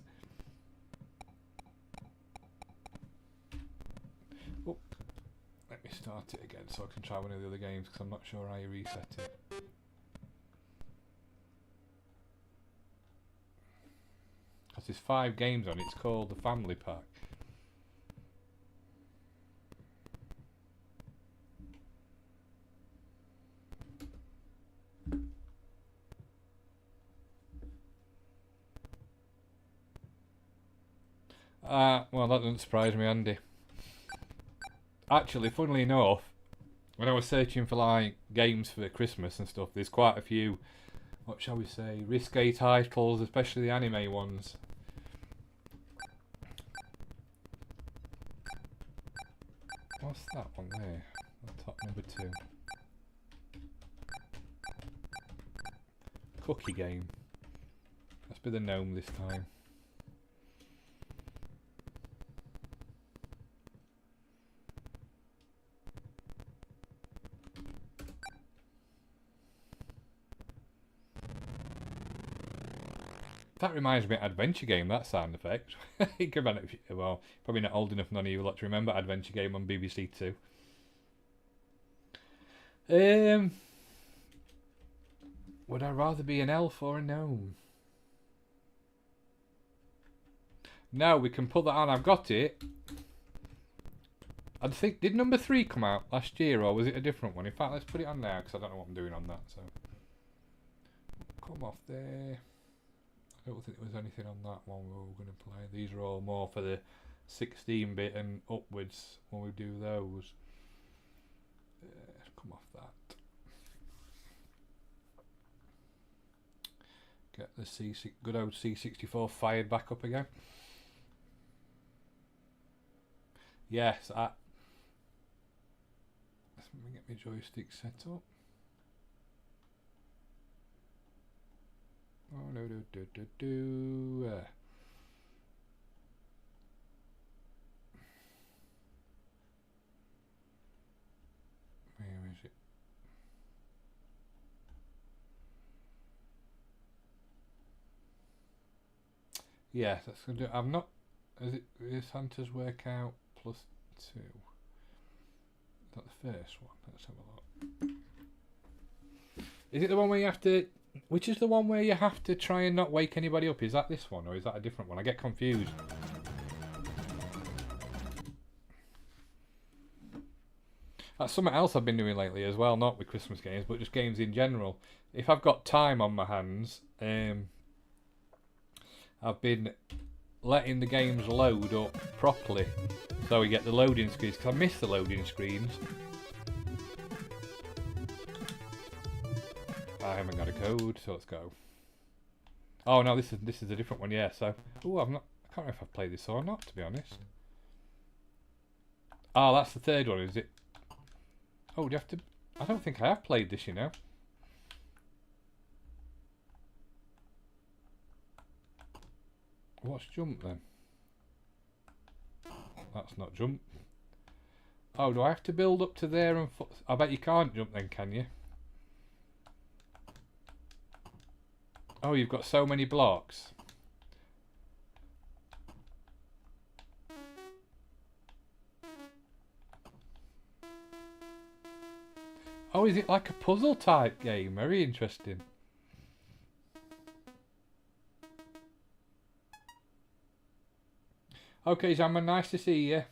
Oh, let me start it again so I can try one of the other games, because I'm not sure how you reset it. Because there's 5 games on it. It's called the Family Pack. Well, that doesn't surprise me, Andy. Actually, funnily enough, when I was searching for like games for Christmas and stuff, there's quite a few, what shall we say, risque titles, especially the anime ones. What's that one there? Top number 2. Cookie game. Let's be the gnome this time. That reminds me of Adventure Game, that sound effect. Well, probably not old enough, none of you lot to remember Adventure Game on BBC Two. Would I rather be an elf or a gnome? No, we can put that on. I've got it. I think, did number 3 come out last year, or was it a different one? In fact, let's put it on now, because I don't know what I'm doing on that. So, come off there. I don't think there was anything on that one we were going to play. These are all more for the 16-bit and upwards when we do those. Come off that. Get the good old C64 fired back up again. Yes, let me get my joystick set up. Oh no, where is it? Yes, that's gonna do. I'm not. Is Hunter's Workout +2? Is that the first one? Let's have a look. Is it the one where you have to? Which is the one where you have to try and not wake anybody up? Is that this one or is that a different one? I get confused. That's something else I've been doing lately as well, not with Christmas games, but just games in general. If I've got time on my hands, I've been letting the games load up properly. So we get the loading screens, because I miss the loading screens. I haven't got a code, so let's go. Oh no, this is a different one, yeah. So, I can't remember if I've played this or not, to be honest. Oh, that's the third one, is it? Oh, do you have to? I don't think I have played this, you know. What's jump then? That's not jump. Oh, do I have to build up to there and I bet you can't jump then, can you? Oh, you've got so many blocks. Oh, is it like a puzzle type game? Very interesting. Okay, Zaman, nice to see you.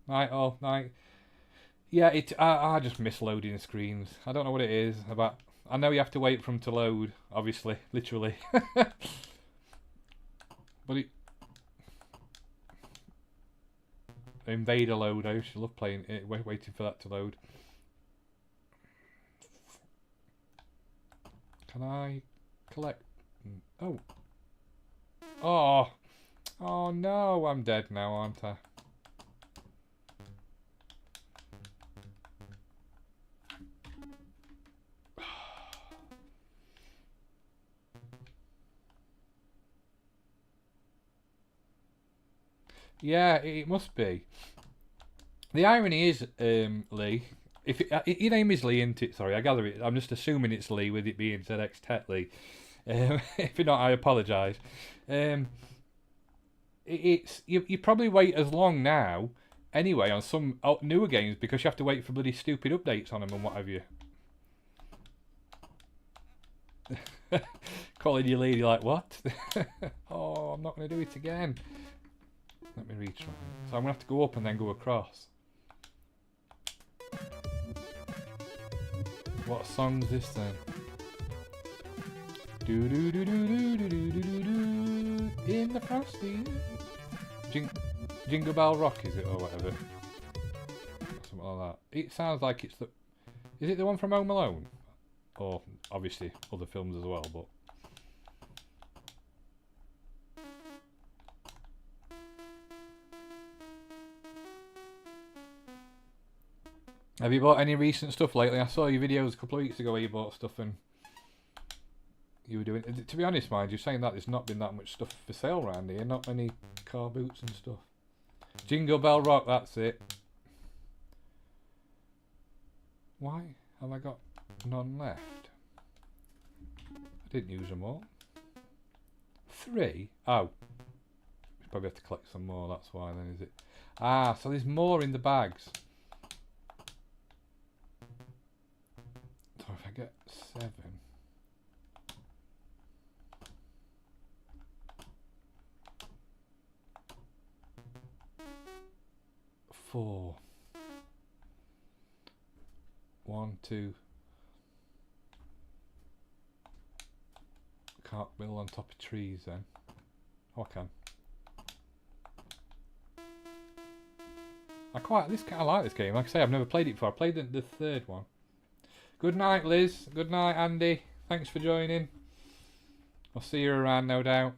Night all, night. Yeah, I just miss loading screens. I don't know what it is about. I know you have to wait for them to load, obviously, literally. But Invader load, I used to love playing it, waiting for that to load. Can I collect? Oh. Oh. Oh no, I'm dead now, aren't I? Yeah, it must be. The irony is, Lee, if your name is Lee, isn't it? Sorry, I gather it. I'm just assuming it's Lee with it being ZX Tech Lee. If you're not, I apologise. You probably wait as long now, anyway, on some newer games because you have to wait for bloody stupid updates on them and what have you. Calling you lady like what? Oh, I'm not going to do it again. Let me read something. So I'm going to have to go up and then go across. What song's this then? Do do do do do do do do do do in the frosty. Jingle Bell Rock, is it, or whatever? Something like that. It sounds like it's the. Is it the one from Home Alone? Or obviously other films as well, but. Have you bought any recent stuff lately? I saw your videos a couple of weeks ago where you bought stuff and you were doing. To be honest, mind you, saying that there's not been that much stuff for sale around here. Not many car boots and stuff. Jingle Bell Rock, that's it. Why have I got none left? I didn't use them all. 3? Oh. We probably have to collect some more, that's why then, is it? Ah, so there's more in the bags. So if I get 7. 4. 1, 2. Can't build on top of trees then. Oh, I can. I like this game. Like I say, I've never played it before. I played the third one. Good night, Liz. Good night, Andy. Thanks for joining. I'll see you around, no doubt.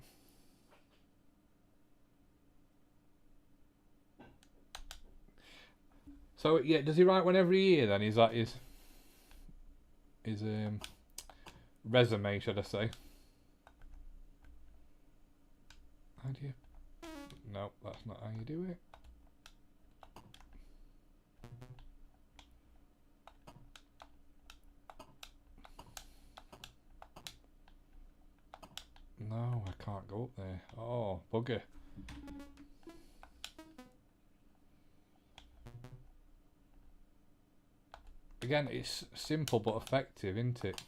So yeah, does he write one every year then? Is that his resume, should I say? How do you? No, that's not how you do it. No, I can't go up there. Oh, bugger. Again, it's simple but effective, isn't it?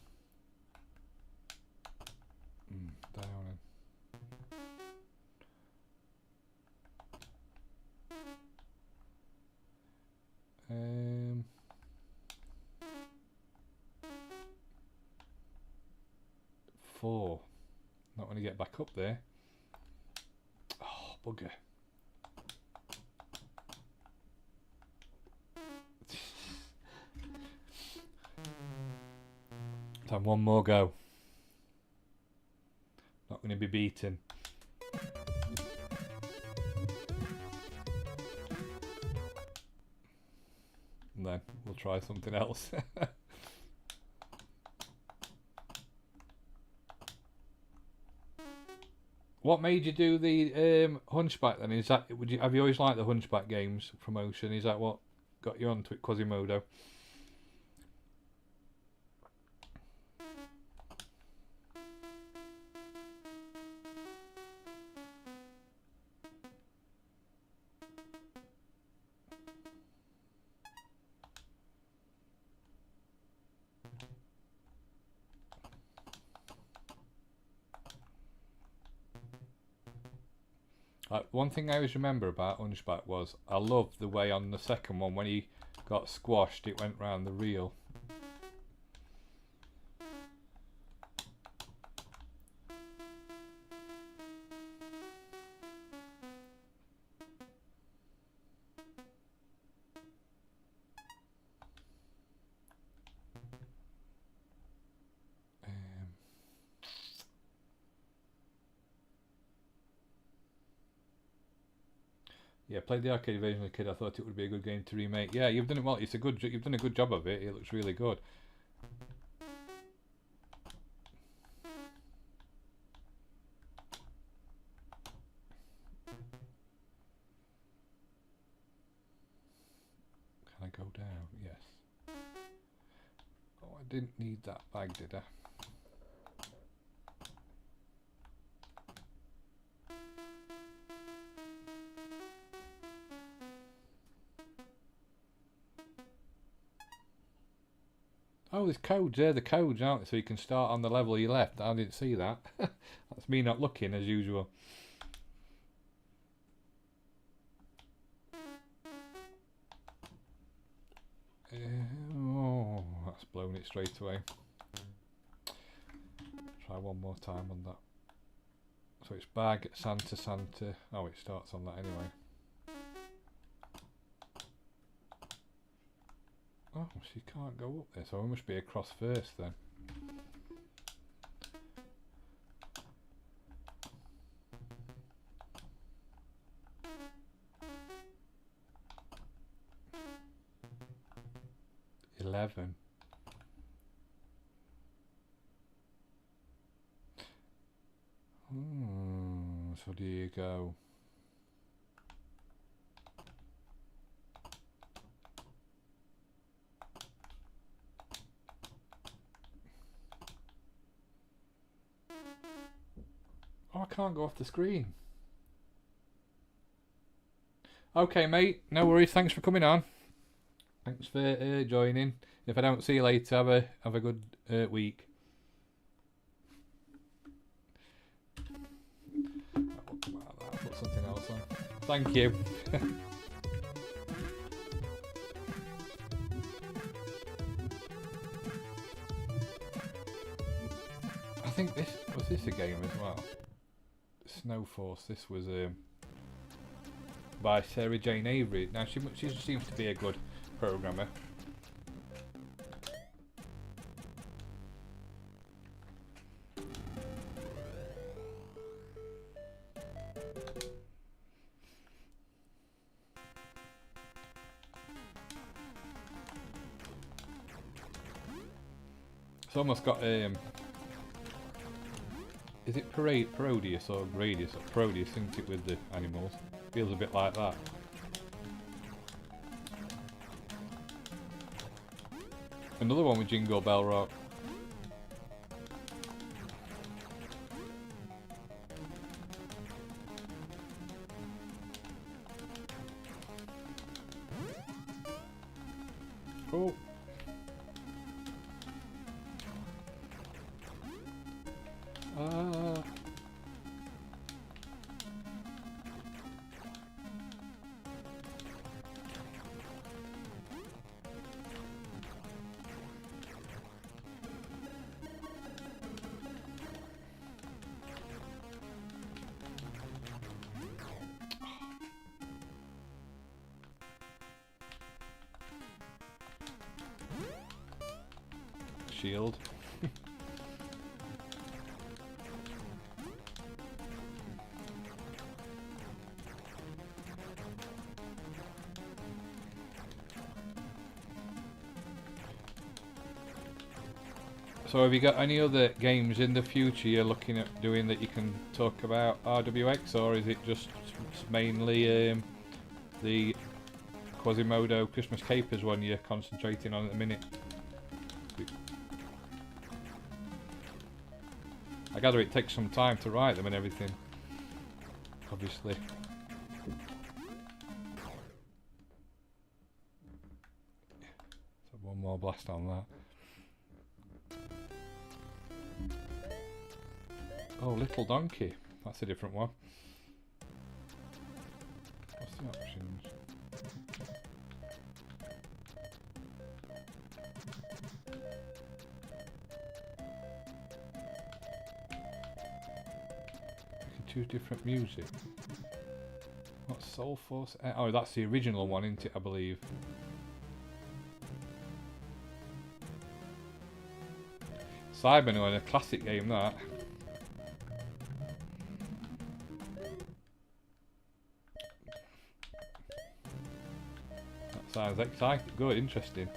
Down. 4. Not when you get back up there. Oh, bugger. Time one more go. Not going to be beaten. And then we'll try something else. What made you do the Hunchback then? Is that have you always liked the Hunchback games promotion? Is that what got you onto it, Quasimodo? One thing I always remember about Hunchback was I loved the way on the second one when he got squashed it went round the reel. Yeah, played the arcade version as a kid. I thought it would be a good game to remake. Yeah, you've done it well. It's a good. You've done a good job of it. It looks really good. Can I go down? Yes. Oh, I didn't need that bag, did I? Oh, there's codes there. The codes, aren't there? So you can start on the level you left. I didn't see that. That's me not looking as usual. Oh, that's blown it straight away. Try try one more time on that. So it's bag, Santa, Santa. Oh, it starts on that anyway. Oh, she can't go up there, so we must be across first then. So there you go. Oh, I can't go off the screen. Okay, mate. No worries. Thanks for coming on. Thanks for joining. If I don't see you later, have a good week. I'll put something else on. Thank you. I think this a game as well. Snow Force. This was by Sarah Jane Avery. Now she seems to be a good programmer. It's almost got is it Parodius or Gradius? Parodius, isn't it, with the animals? Feels a bit like that. Another one with Jingle Bell Rock. Cool. Shield. So have you got any other games in the future you're looking at doing that you can talk about RWX, or is it just mainly the Quasimodo Christmas Capers one you're concentrating on at the minute? I gather it takes some time to write them and everything, obviously. So one more blast on that. Oh, Little Donkey. That's a different one. What's the options? Choose different music. What's Soul Force? Oh, that's the original one, isn't it? I believe. Cybernoid, a classic game that. That sounds exciting. Good, interesting.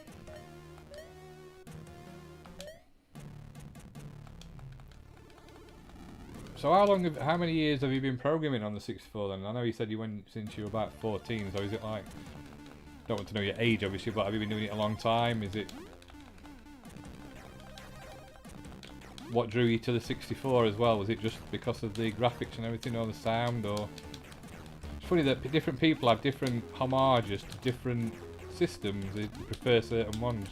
So how many years have you been programming on the 64 then? I know you said you went since you were about 14, so is it like, don't want to know your age obviously, but have you been doing it a long time? Is it, what drew you to the 64 as well? Was it just because of the graphics and everything, or the sound, or? It's funny that different people have different homages to different systems, they prefer certain ones.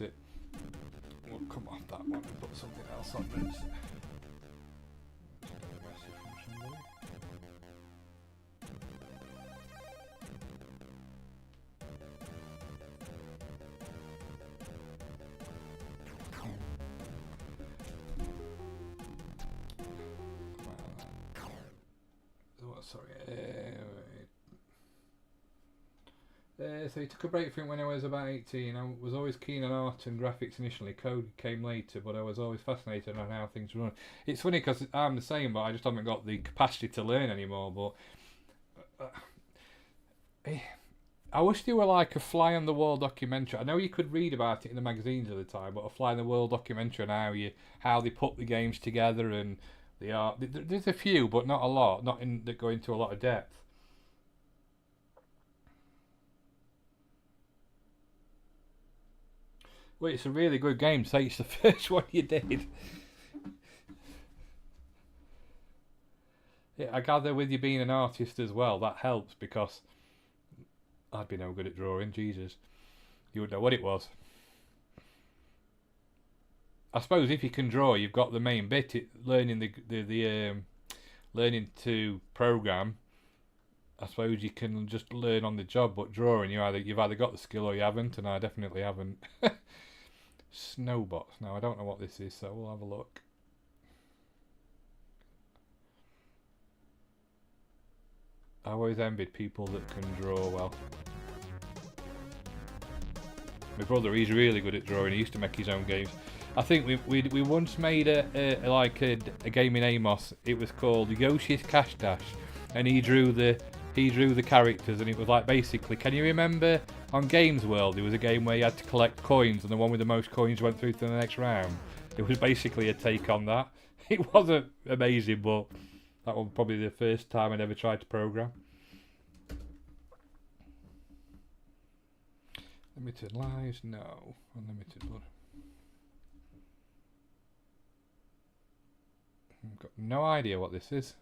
it. We'll come off that one and put something else on this. So he took a break from it when I was about 18. I was always keen on art and graphics initially. Code came later, but I was always fascinated on how things run. It's funny because I'm the same, but I just haven't got the capacity to learn anymore. But I wish there were like a fly on the wall documentary. I know you could read about it in the magazines at the time, but a fly on the wall documentary on how they put the games together and the art. There's a few, but not a lot. Not in that go into a lot of depth. Well, it's a really good game. Say it's the first one you did. Yeah, I gather with you being an artist as well, that helps because I'd be no good at drawing. Jesus, you would know what it was. I suppose if you can draw, you've got the main bit. Learning learning to program. I suppose you can just learn on the job, but drawing, you've either got the skill or you haven't, and I definitely haven't. Snowbots. Now I don't know what this is, so we'll have a look. I always envied people that can draw well. My brother, he's really good at drawing. He used to make his own games. I think we once made a game in Amos. It was called Yoshi's Cash Dash, and he drew the characters, and it was like basically, can you remember on Games World there was a game where you had to collect coins and the one with the most coins went through to the next round? It was basically a take on that. It wasn't amazing, but that was probably the first time I'd ever tried to program. Limited lives? No. Unlimited blood. I've got no idea what this is.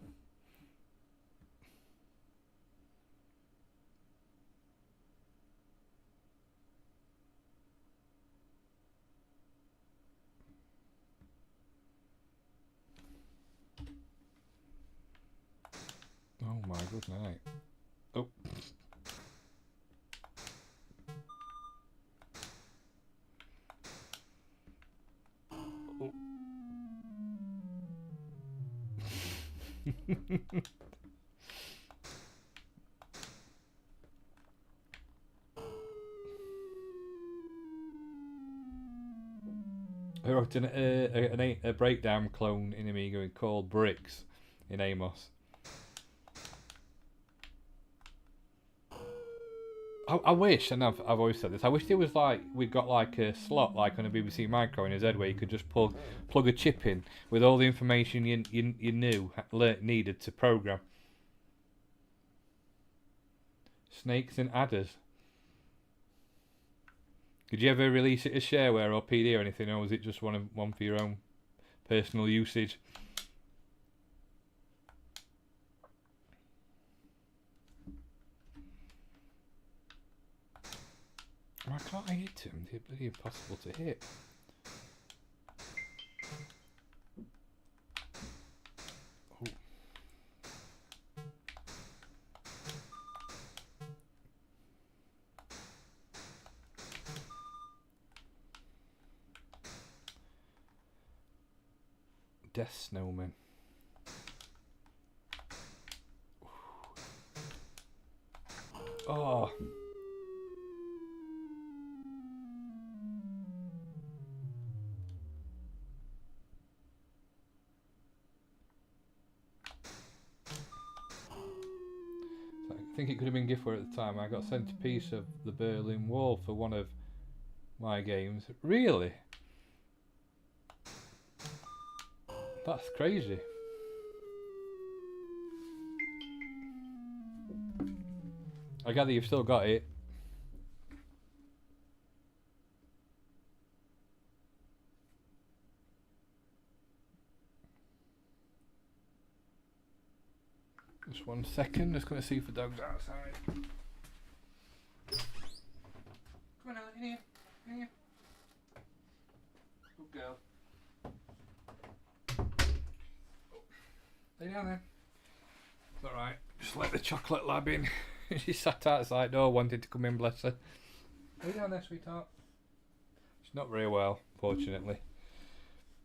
Oh my good night. Oh. Oh. I wrote a breakdown clone in Amiga called Bricks in Amos. I wish, and I've always said this, I wish there was like, we've got like a slot like on a BBC Micro in a Z where you could just plug a chip in with all the information you needed to program. Snakes and adders. Did you ever release it as shareware or PD or anything, or was it just one for your own personal usage? Why can't I hit him? They're bloody impossible to hit. Oh. Death Snowman. Oh. I think it could have been giftware at the time. I got sent a piece of the Berlin Wall for one of my games. Really? That's crazy. I gather you've still got it. Just 1 second, just going to see if the dog's outside. Come on, Alan, in here. In here. girl. Lay down then. It's alright. Just let the chocolate lab in. She sat outside door wanting to come in, bless her. Lay down there, sweetheart. She's not very well, fortunately.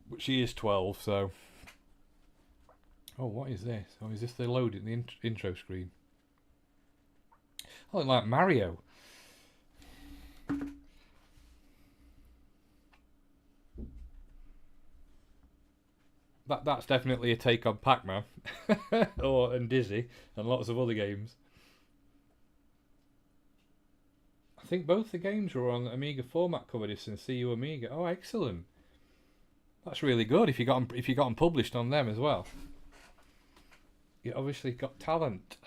But she is 12, so... Oh, what is this? Oh, is this the load in the intro screen? Oh, like Mario. That's definitely a take on Pac-Man. And Dizzy, and lots of other games. I think both the games were on Amiga format cover disc and CU Amiga. Oh, excellent. That's really good if you got them published on them as well. You obviously got talent.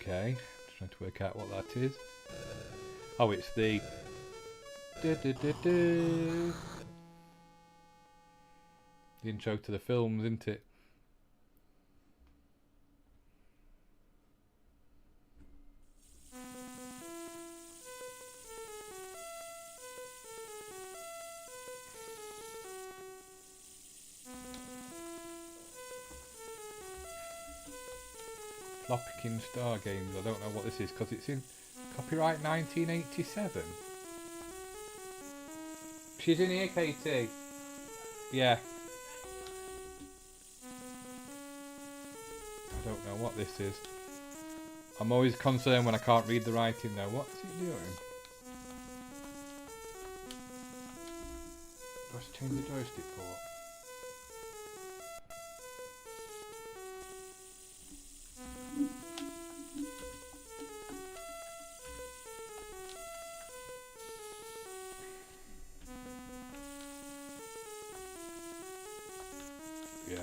Okay, trying to work out what that is. Oh, it's the the intro to the films, isn't it? Flopkin Star Games. I don't know what this is because it's in copyright 1987. She's in here, Katie. Yeah. I don't know what this is. I'm always concerned when I can't read the writing though. What's it doing? Do I change the joystick port? Yeah.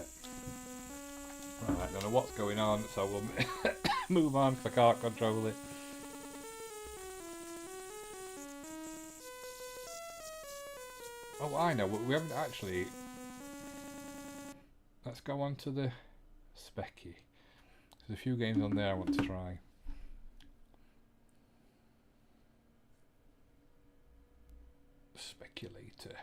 Right, I don't know what's going on, so we'll move on because I can't control it. Oh, I know, we haven't actually... Let's go on to the Specky. There's a few games on there I want to try. Speculator.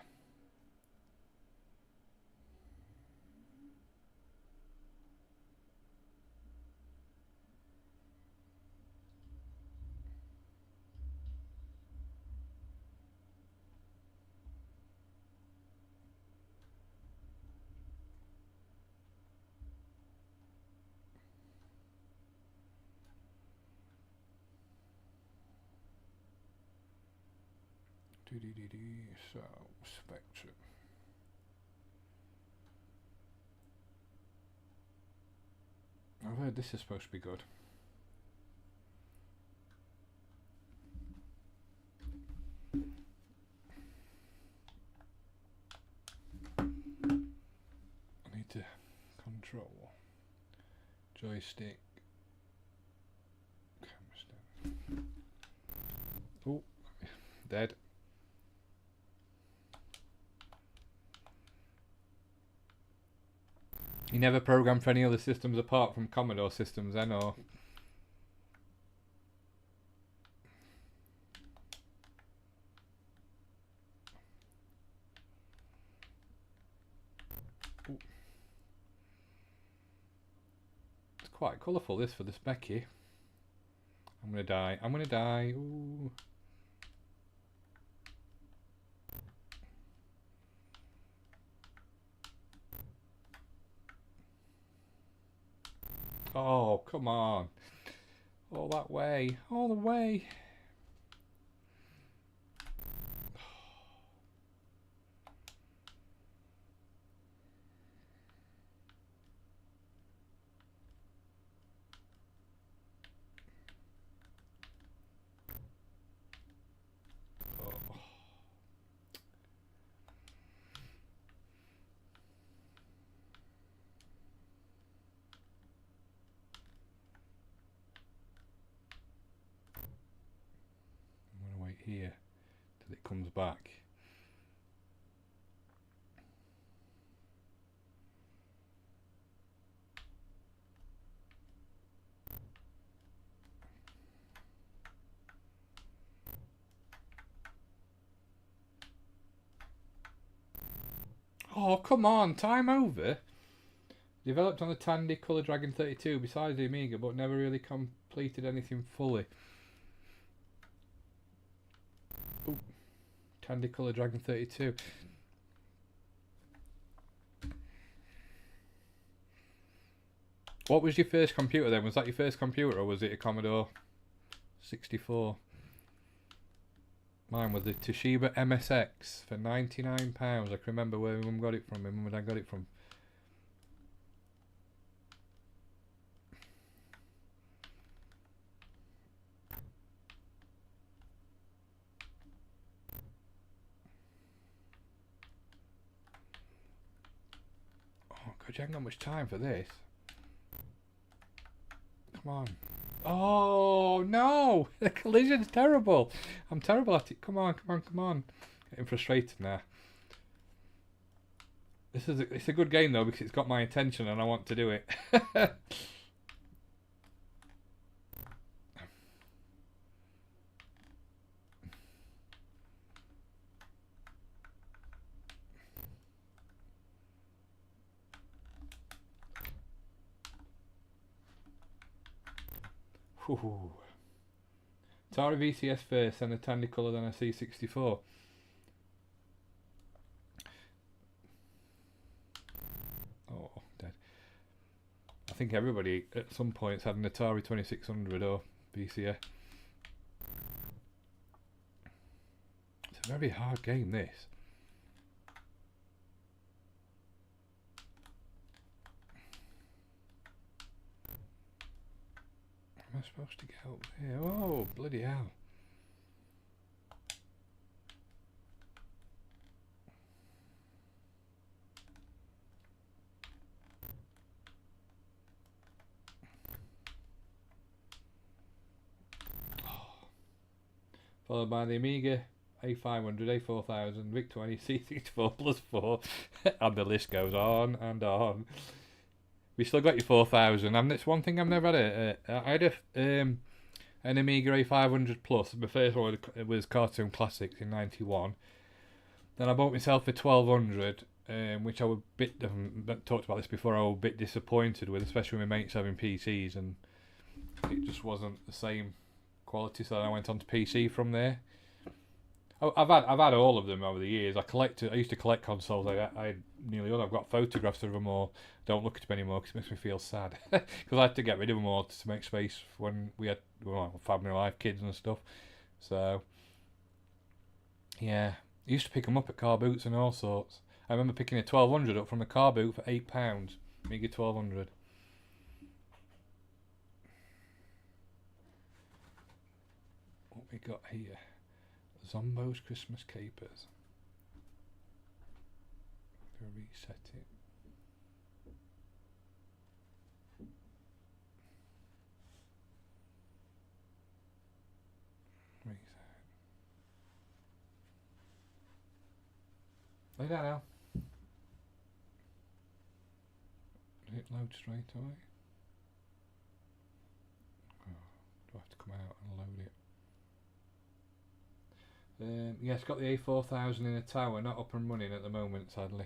So, Spectrum. I've heard this is supposed to be good. I need to control joystick. Oh, dead. You never programmed for any other systems apart from Commodore systems then, or? Ooh. It's quite colourful this for the Specky. I'm gonna die. I'm gonna die. Ooh. Oh, come on. All that way. All the way. back. Oh, come on, time over. Developed on the Tandy Colour Dragon 32 besides the Amiga, but never really completed anything fully. Ooh, Tandy Colour Dragon 32. What was your first computer then? Was that your first computer or was it a Commodore 64? Mine was the Toshiba MSX for £99. I can remember where my mum got it from. My mum and dad got it from. Oh God, you haven't got much time for this. Come on. Oh no! The collision's terrible. I'm terrible at it. Come on, come on, come on. Getting frustrated now. It's a good game though because it's got my attention and I want to do it. Ooh. Atari VCS first, then a Tandy Colour, then a C64. Oh, dead. I think everybody at some points had an Atari 2600 or VCS. It's a very hard game, this. Am I supposed to get up there? Oh, bloody hell. Followed by the Amiga A500, A4000, VIC-20, C64 plus 4, and the list goes on and on. We still got your 4000, and it's one thing I've never had. I had an Amiga A500 plus. My first one was Cartoon Classics in '91. Then I bought myself a 1200, which I was a bit, talked about this before, I was a bit disappointed with, especially with my mates having PCs, and it just wasn't the same quality, so I went on to PC from there. I've had all of them over the years. I used to collect consoles. I had nearly all. I've got photographs of them all. Don't look at them anymore because it makes me feel sad. Because I had to get rid of them all to make space when we had family life, kids and stuff. So yeah, I used to pick them up at car boots and all sorts. I remember picking a 1200 up from a car boot for £8. Amiga 1200. What we got here? Zombo's Christmas Capers. I'm going to reset it. Reset. Lay down now. Did it load straight away? Oh, do I have to come out and load it? Yeah, it's got the A4000 in a tower, not up and running at the moment, sadly.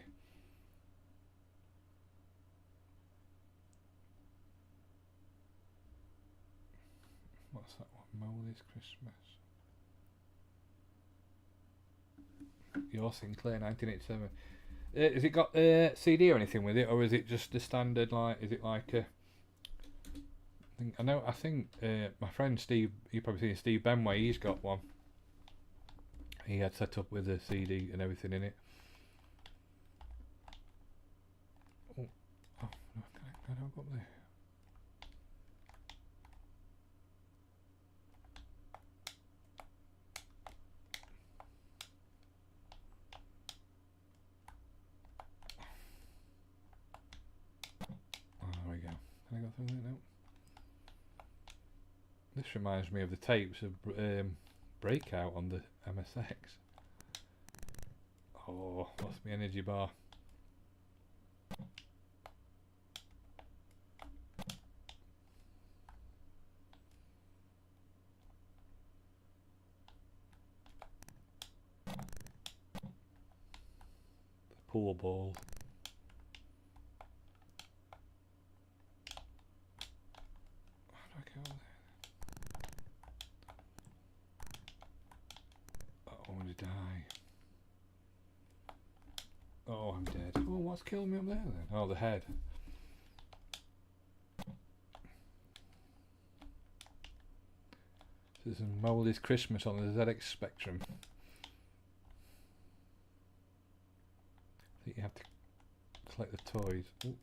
What's that one? Molly's Christmas. Your Sinclair 1987. Has it got CD or anything with it, or is it just the standard? Like, is it like a? I think my friend Steve. You've probably seen Steve Benway. He's got one. He had set up with a CD and everything in it. Oh no! Can I go up there? Oh, there we go. Can I go through there now? This reminds me of the tapes of Breakout on the MSX. Oh, lost my energy bar. Pool ball. How do I go there? Oh, I'm gonna die. Oh, I'm dead. Oh, what's killing me up there then? Oh, the head. This is Molly's Christmas on the ZX Spectrum. I think you have to collect the toys. Ooh.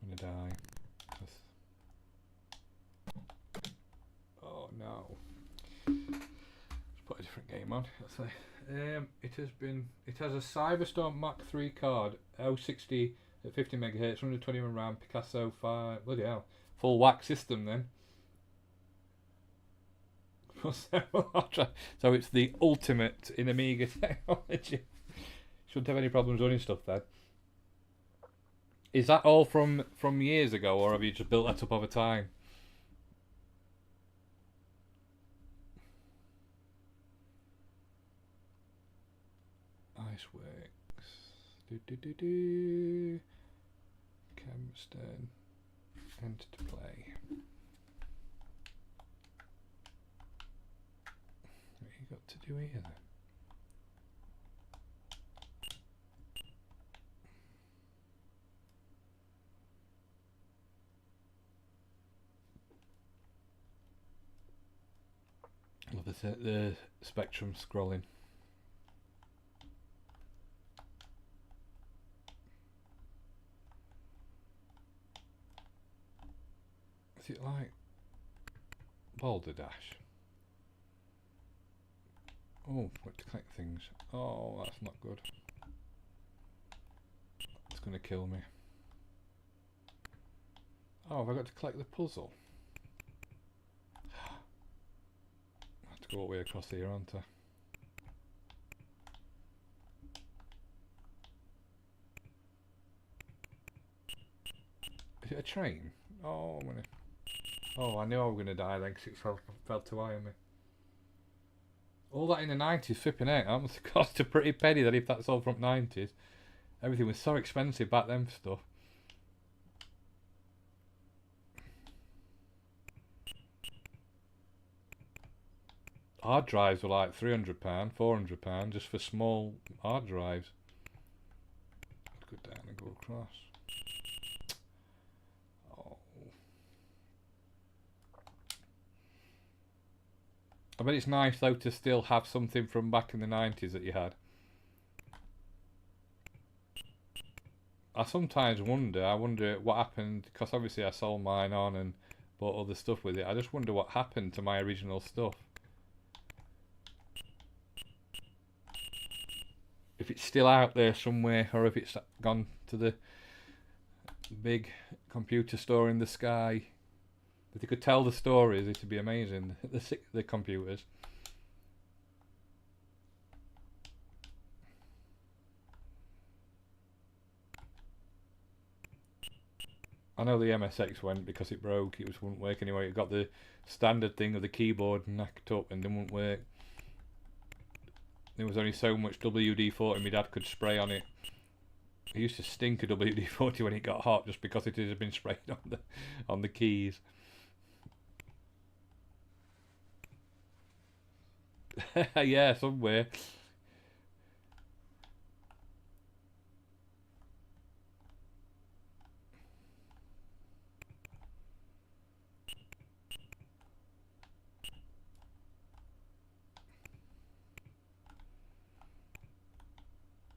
I'm gonna die. Oh no. Let's put a different game on. Let's say. It has a Cyberstorm Mark III card, 060 at 50 MHz, 121 RAM, Picasso 5. Bloody hell. Full whack system then. So it's the ultimate in Amiga technology. Shouldn't have any problems running stuff then. Is that all from years ago, or have you just built that up over time? Iceworks. Camston. Enter to play. What you got to do here then? Love the spectrum scrolling. Is it like Boulder Dash? Oh, what to collect things. Oh, that's not good. It's going to kill me. Oh, have I got to collect the puzzle? I have to go all the way across here, aren't I? Is it a train? Oh, I'm gonna. Oh, I knew I was gonna die then because it fell too high on me. All that in the 90s, flipping out. That must have cost a pretty penny. That if that's all from 90s, everything was so expensive back then for stuff. Hard drives were like £300, £400 just for small hard drives. Let's go down and go across. Oh. I bet it's nice though to still have something from back in the 90s that you had. I sometimes wonder, I wonder what happened, because obviously I sold mine on and bought other stuff with it. I just wonder what happened to my original stuff. If it's still out there somewhere, or if it's gone to the big computer store in the sky. If they could tell the stories, it'd be amazing. The computers. I know the MSX went because it broke. It wouldn't work anyway. It got the standard thing of the keyboard knacked up and didn't work. There was only so much WD-40 my dad could spray on it. It used to stink of WD-40 when it got hot, just because it had been sprayed on the keys. Yeah, somewhere.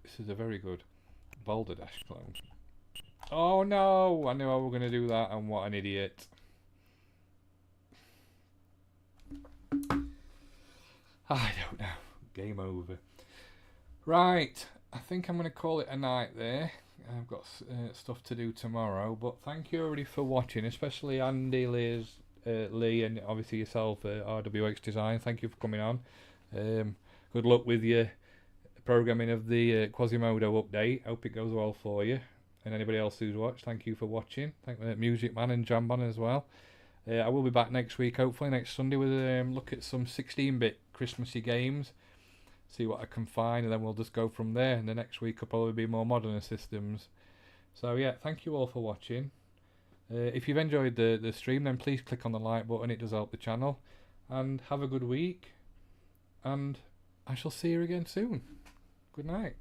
This is a very good Boulder Dash clone. Oh no! I knew I was going to do that, and what an idiot. I don't know. Game over. Right, I think I'm going to call it a night there. I've got stuff to do tomorrow, but thank you everybody for watching, especially Andy, Liz, Lee, and obviously yourself, RWX Design. Thank you for coming on. Good luck with your programming of the Quasimodo update. Hope it goes well for you. And anybody else who's watched, thank you for watching. Thank the Music Man and Jambon as well. I will be back next week, hopefully next Sunday, with a look at some 16-bit Christmassy games. See what I can find, and then we'll just go from there. And the next week will probably be more modern systems. So yeah, thank you all for watching. If you've enjoyed the stream, then please click on the like button. It does help the channel. And have a good week. And I shall see you again soon. Good night.